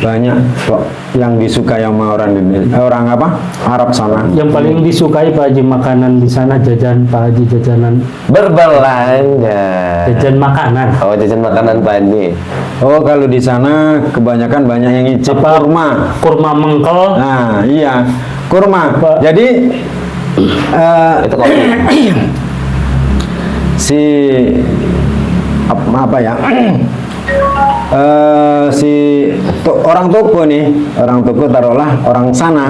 banyak kok yang disukai sama orang Indonesia, orang apa? Arab sana. Yang paling disukai Pak Haji makanan di sana, jajan Pak Haji, jajanan Berbelanja. jajan makanan. Oh, jajan makanan Pak Haji. Oh, kalau di sana kebanyakan banyak yang ngicip Apa? kurma. Kurma mengkel. Nah, iya, kurma. Apa? Jadi Itu kopi. si apa ya? Orang toko nih, orang toko taruhlah orang sana.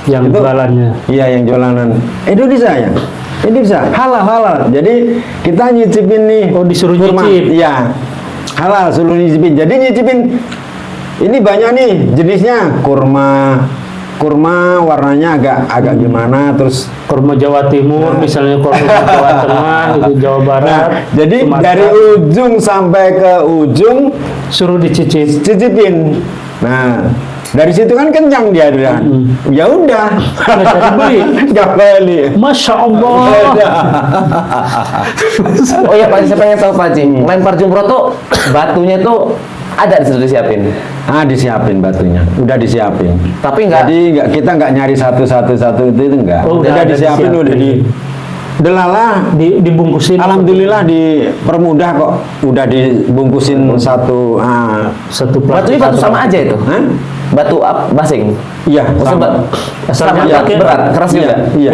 Yang Itu- jualannya. Iya, yang jualanan Indonesia ya. Indonesia halal. Jadi kita nyicipin nih. Oh, disuruh kurma. nyicip. Iya. Halal, suruh nyicipin. Jadi nyicipin ini banyak nih jenisnya. Kurma warnanya agak gimana, terus Kurma Jawa Timur, misalnya kurma Jawa Tengah, itu Jawa Barat. jadi Sumatera. dari ujung sampai ke ujung suruh dicicip. cicipin. Nah, dari situ kan kenyang dia udah. Ya udah. Nggak jadi beli. Nggak beli. Masya Allah. Oh ya Pak Haji, saya pengen tahu Pak Haji. Lempar jumroh tuh batunya tuh ada di situ disiapin. Disiapin batunya, udah disiapin. Tapi nggak. Jadi kita nggak nyari satu itu enggak. Oh, udah udah ada disiapin, disiapin. udah di delalah. Dibungkusin. Alhamdulillah dipermudah kok. Udah dibungkusin satu. Satu Batunya batu sama aja itu. Hah? batu basing. Iya, Maksudnya sama. Asal sama jangan ya, pakai berat, keras juga. Iya.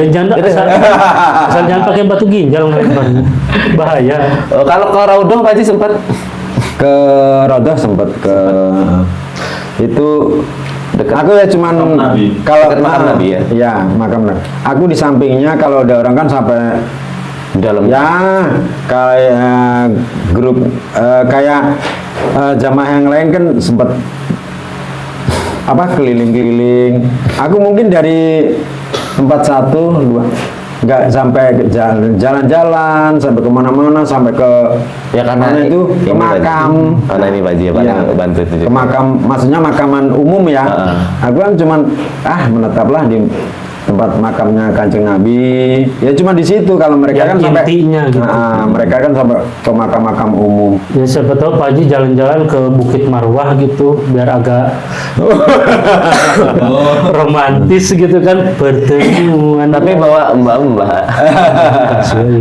Asal jangan pakai batu ginjal ngelemparnya. Bahaya. Kalau ke Raudhah Pak Haji sempat Ke Rodoh sempat ke itu dekat. aku ya cuman Makam Nabi. kalau Dekat makam Nabi ya? Ya, makam Nabi. Aku di sampingnya kalau ada orang kan sampai Dalam. ya kayak grup kayak jamaah yang lain kan sempat apa keliling-keliling. Aku mungkin dari tempat 1, 2 nggak sampai ke jalan-jalan sampai kemana-mana sampai ke Ya karena mana itu ke ini, Pak Haji. makam. Karena ini Pak Haji ya, Pak, Iya, yang bantu itu ke juga. makam, maksudnya makaman umum ya. Aku kan cuman menetaplah di tempat makamnya Kanjeng Nabi. Ya cuma di situ. Kalau mereka Ya, kan sampai intinya gitu. mereka kan sampai ke makam-makam umum. Ya siapa tahu Pak Haji jalan-jalan ke Bukit Marwah gitu biar agak romantis gitu kan pertemuan. Tapi bawa mbak-mbak.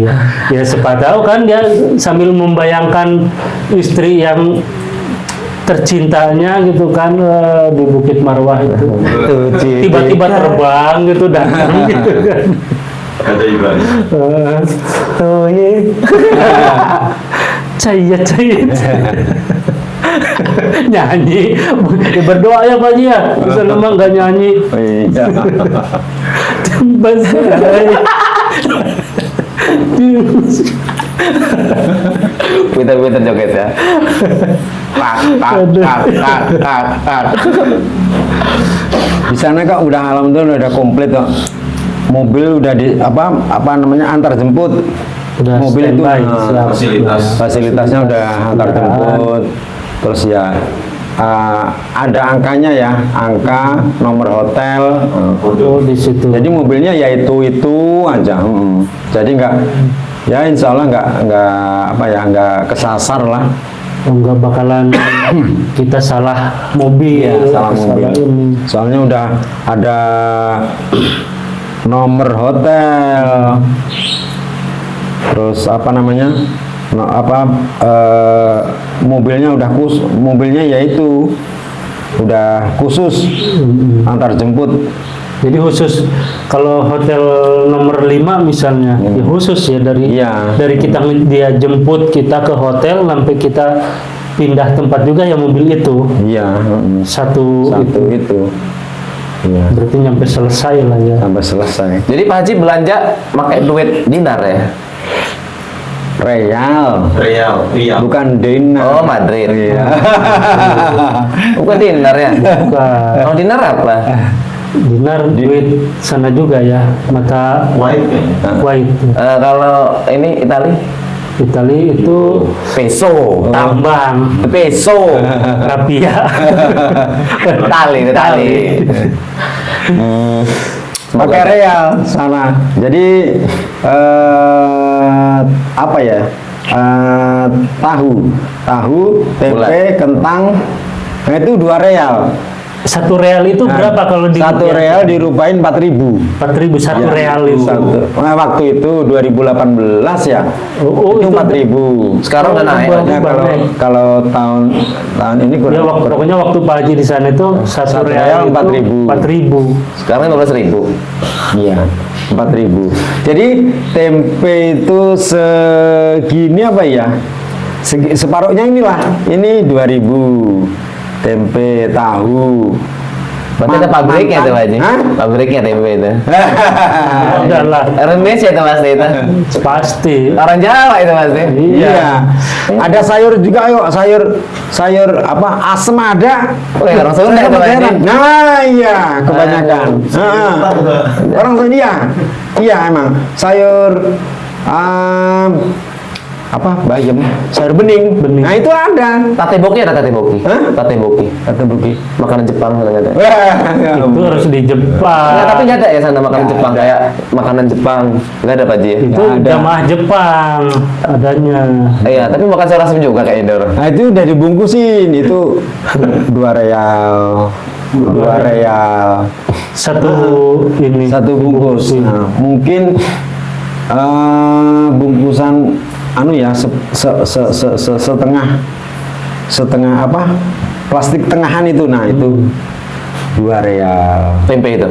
ya, ya siapa tahu kan dia sambil membayangkan istri yang tercintanya gitu kan di Bukit Marwah itu. Tiba-tiba terbang gitu datang gitu kan. Kata Ibrahim. Oh ye. Cayet. Nyanyi. Ya, berdoa ya Pak Haji ya. Bisa lama nggak nyanyi. Iya. Pinter-pinter joget ya. Tak. Di sana kak udah alhamdulillah udah komplit kok. Mobil udah di apa namanya antar jemput. Udah Mobil itu standby, siap. fasilitasnya udah antar jemput. Terus ya ada angkanya ya, angka nomor hotel. Oh di situ. Jadi mobilnya ya itu aja. Jadi ya insya Allah nggak kesasar lah. Enggak bakalan kita salah mobil Iya, salah mobil. ini. Soalnya udah ada nomor hotel, terus apa namanya, mobilnya mobilnya yaitu udah khusus antar jemput. Jadi khusus kalau hotel nomor 5 misalnya, ya khusus ya Iya. dari dia jemput kita ke hotel sampai kita pindah tempat juga ya mobil itu. Iya, Satu itu. Iya, berarti nyampe selesai lah ya. sampai selesai. Jadi Pak Haji belanja pakai duit dinar ya? Real, Riau. bukan dinar. Oh, Madrid. Iya. Bukan dinar ya? Bukan. Oh, dinar apa? Dinar duit sana juga ya, mata White kayaknya. Kuwait. Kalau ini Itali? Itali itu Peso. tambang, Peso. rapia. Itali. Pakai real sana. Jadi apa ya? Tahu, tempe, Bulat. kentang. Nah itu 2 real. Satu real itu Nah, berapa kalau di 1 real dirupain 4.000. 4.000 satu real itu. Waktu itu 2018 ya. Oh, itu itu 4.000. Sekarang udah naik. Ya, kalau tahun ini Ya, kurang. pokoknya waktu Pak Haji di sana itu satu Satu real real 4.000. 4.000. Sekarang 15.000. Iya, 4.000. Jadi tempe itu segini apa ya? Separuhnya inilah. Ini 2.000. Tempe, tahu. Berarti ada pabriknya tuh Pak Haji? Hah? Pabriknya tempe itu. Udah lah, Indonesia itu pasti itu. pasti. Orang Jawa itu pasti. Iya. Ada sayur juga yuk, sayur apa? Asem ada. Oh, ya, orang Sunda itu, Pak Haji. Nah, iya, kebanyakan. Ah. Orang Sunda. Iya, emang. Sayur apa? Bayam, sayur bening. Nah, itu ada. Tateboki ada tateboki. Hah? Tateboki. Tateboki. Makanan Jepang katanya. Itu harus di Jepang. Enggak, tapi nggak ada ya sana makanan Nggak Jepang ada. kayak makanan Jepang. Nggak ada Pak Haji ya? Itu Nggak ada. jamaah Jepang adanya. Iya, tapi makan sayur asem juga kayak Indor. Nah, itu udah dibungkusin. Itu 2 real. 2 real. Satu ini. Satu bungkus. Nah, mungkin bungkusan setengah apa plastik tengahan itu. Nah itu 2 real. Tempe itu.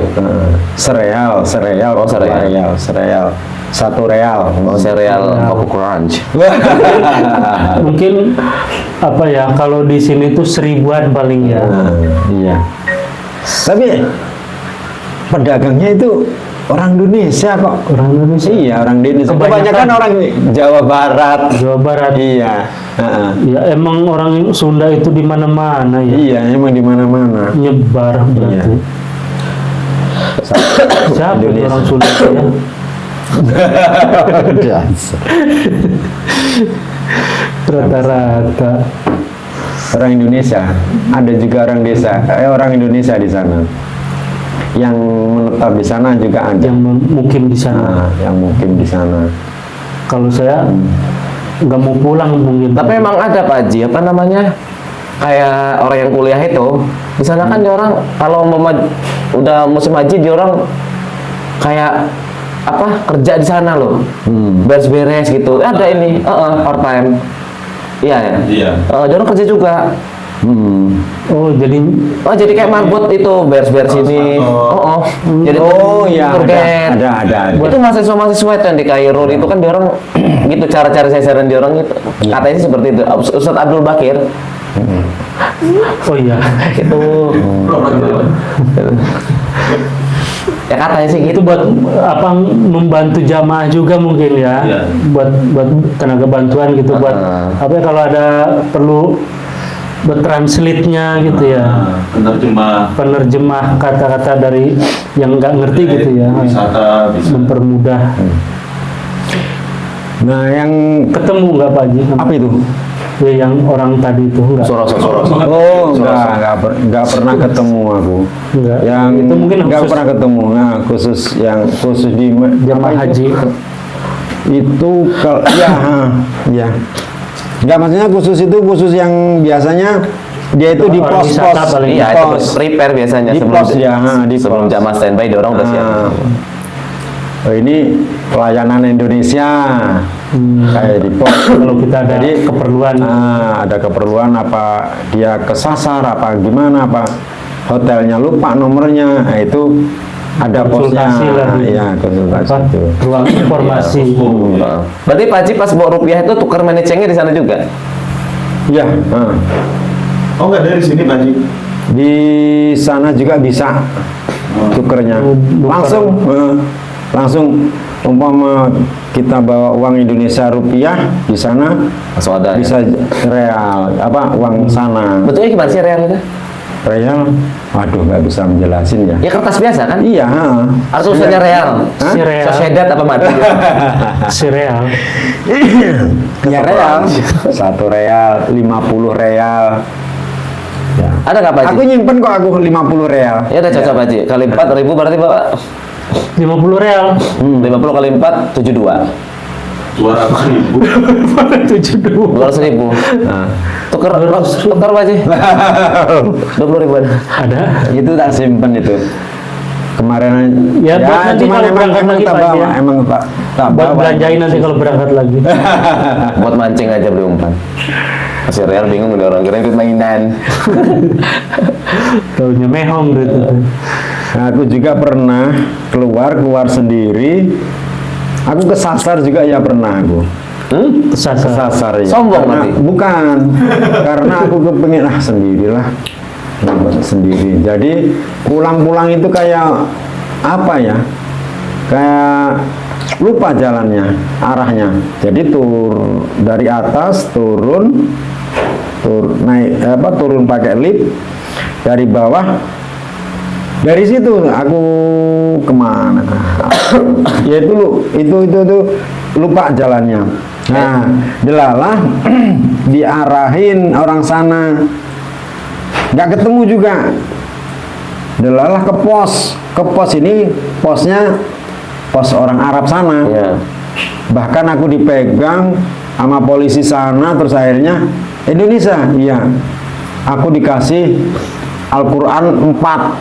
Sereal, Oh, sereal. 2 real, sereal, 1 real. Oh, sereal Coco Crunch. Mungkin apa ya, kalau di sini tuh 1000-an paling ya. Iya. Tapi pedagangnya itu orang Indonesia kok. Orang Indonesia. Iya, orang Indonesia. Kebanyakan Kebanyakan orang Jawa Barat. Jawa Barat. Iya. Heeh. Ya emang orang Sunda itu di mana-mana ya. Iya, emang di mana-mana. Nyebar berarti. Siapa itu Indonesia. orang Sunda itu ya? Rata-rata. Orang Indonesia, ada juga orang desa, orang Indonesia di sana. Yang menetap di sana juga ada. Yang mukim di sana. Nah, yang mungkin di sana. Kalau saya nggak mau pulang mungkin. Tapi emang ada Pak Haji, apa namanya? Kayak orang yang kuliah itu, di sana kan dia orang kalau udah musim haji dia orang kayak apa kerja di sana loh, beres-beres gitu. Ada ini, part time. Iya ya. Iya. Dia orang kerja juga. Oh jadi Jadi kayak marbot itu beres-beres ini. Jadi Oh ya, tour guide. ada. Itu mahasiswa-mahasiswa itu yang di Kairo itu kan dia orang gitu cara-cara sasaran dia orang itu. Katanya sih seperti itu. Ustadz Abdul Bakir oh iya. itu ya katanya sih Itu gitu. buat apa, membantu jamaah juga mungkin ya. Iya. Buat tenaga bantuan gitu, buat apa ya, kalau ada perlu buat translate-nya gitu ya. Penerjemah kata-kata dari yang nggak ngerti gitu ya. Wisata bisa. Mempermudah. Nah, yang Ketemu nggak Pak Haji? apa itu? Ya, yang orang tadi itu enggak. Soro-soro. Oh, enggak pernah ketemu aku. Enggak. Yang Itu mungkin enggak khusus pernah ketemu. Nah, khusus di jamaah apa haji. Itu kalau ya. Enggak, maksudnya khusus yang biasanya dia itu di Orang wisata pos-pos. paling. Iya, itu pos. prepare biasanya Di sebelum pos ya, di sebelum pos. jamaah standby dia orang udah siap. Oh, ini pelayanan Indonesia. Kayak di pos. Kalau kita ada keperluan. Ada keperluan apa dia kesasar apa gimana apa hotelnya lupa nomornya, nah, itu ada posnya. Konsultasi lah gitu. Iya, konsultasi Apa? itu. Ruang informasi. Berarti Pak Haji pas bawa rupiah itu tukar money change-nya di sana juga? Iya, Oh nggak dari sini Pak Haji? di sana juga bisa tukernya. Langsung umpama kita bawa uang Indonesia rupiah di sana Langsung ada. bisa real apa uang sana Betulnya gimana sih real itu? real. Waduh, nggak bisa menjelasin ya. Ya kertas biasa kan? Iya. Harus tulisannya real. Hah? Si real. Sociedad apa mati? Sereal. Ya real. 1 real, 50 real. Ya. Ada nggak Pak Haji? Aku nyimpen kok aku 50 real. Ya udah cocok Pak Haji. Kali 4.000 berarti Bapak 50 real. 50 kali 4 72. 200.000. 200.000. Nah, Tukar Pak Haji. 20.000-an. Ada. itu tak simpen itu. Kemarin Ya, buat nanti cuman kalau berangkat lagi, tak Pak, bawa, ya. emang tak Buat bawa. belanjain nanti kalau berangkat lagi. Buat mancing aja beli umpan. Masih real bingung udah orang kira ikut mainan. Taunya mehong gitu. Nah, aku juga pernah keluar sendiri. Aku kesasar juga ya pernah aku. Kesasar. Kesasar ya. Sombong Karena- nanti? Bukan. Karena aku kepengen sendirilah. Sendiri. Jadi pulang-pulang itu kayak apa ya? Kayak lupa jalannya, arahnya. Jadi dari atas turun naik turun pakai lift, dari bawah. Dari situ aku kemana? Ya itu lupa jalannya. Nah, delalah diarahin orang sana, nggak ketemu juga. Delalah ke pos ini posnya pos orang Arab sana. Iya. Bahkan aku dipegang sama polisi sana, terus akhirnya Indonesia, iya. Aku dikasih Al-Quran 4.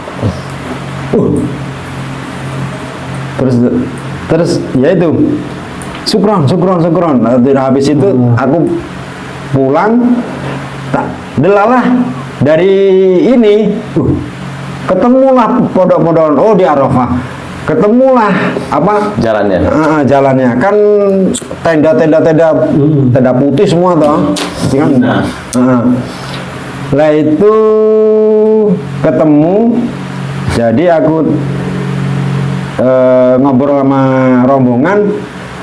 Terus ya itu syukron. Nah, habis itu aku pulang, delalah dari ini ketemulah pondok-pondokan, oh di Arafah, ketemulah apa Jalannya. jalannya kan tenda putih semua toh, kan? Lah itu ketemu, jadi aku ngobrol sama rombongan,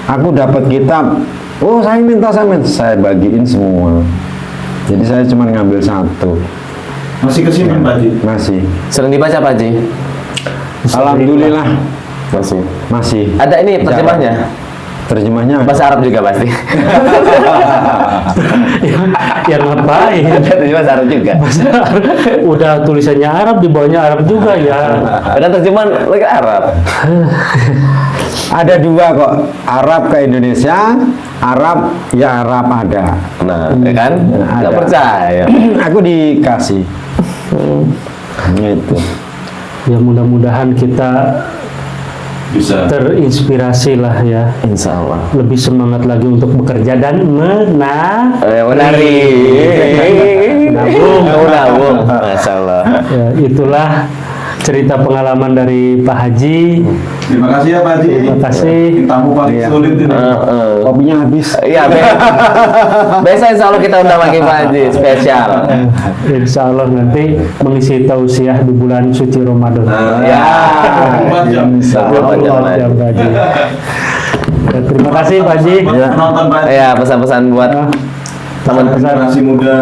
aku dapat kitab. Oh saya minta, saya bagiin semua. Jadi saya cuma ngambil satu. Masih kesini Pak Haji? Masih. Sering dibaca Pak Haji? Alhamdulillah Masih. masih. Ada ini terjemahnya? Terjemahnya Bahasa Arab juga pasti. Ya ngapain? Terjemah bahasa Arab juga. Udah tulisannya Arab, di bawahnya Arab juga ya. Ada terjemahan lagi Arab. ada dua kok, Arab ke Indonesia, Arab ya Arab ada. Nah, ya kan? Nggak Ada. percaya. Aku dikasih. Gitu. Ya mudah-mudahan kita Bisa. terinspirasi lah ya. Insya Allah. Lebih semangat lagi untuk bekerja dan Menari. Menabung. Masya Allah. Ya, itulah cerita pengalaman dari Pak Haji. Terima kasih ya Pak Haji. Terima kasih. Tamu paling Iya. sulit ini. Kopinya habis. Iya, besok insya Allah kita undang lagi Pak Haji spesial. Insya Allah nanti mengisi tausiah di bulan suci Ramadan. Ya. 24 jam. Insya Allah. 24 jam, Pak Haji. Ya, terima kasih Pak Haji. Iya. Penonton Pak Haji. Ya, pesan-pesan buat Teman-teman generasi muda.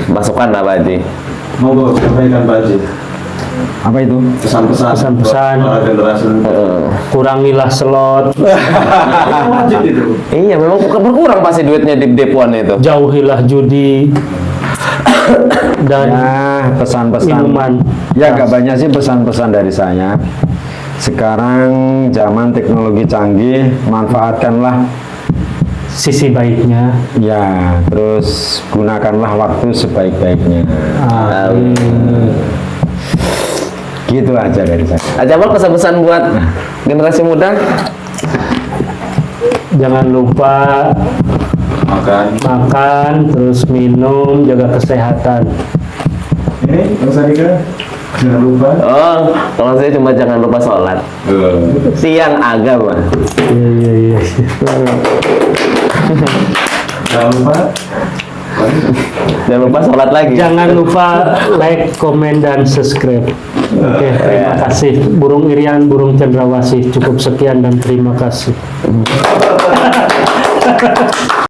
masukan lah Pak Haji. Monggo sampaikan Pak Haji. Apa itu? Pesan-pesan. Pesan-pesan. buat para generasi muda. Kurangilah slot, Wajib itu. Iya, memang berkurang pasti duitnya di depoan itu. jauhilah judi dan Ya, pesan-pesan. minuman. Ya, gak banyak sih pesan-pesan dari saya. Sekarang zaman teknologi canggih, manfaatkanlah. Sisi baiknya. Ya, terus gunakanlah waktu sebaik-baiknya. Amin. Gitu aja dari saya. Aja Bang, pesan-pesan buat generasi muda. Jangan lupa Makan. terus minum, jaga kesehatan. Ini Bang Sandika. Jangan lupa. Oh, kalau saya cuma jangan lupa sholat. Siang agama. Iya. Jangan lupa. Jangan lupa sholat lagi. Jangan lupa like, komen, dan subscribe. Oke, terima kasih. Burung Irian, burung cendrawasih. Cukup sekian dan terima kasih.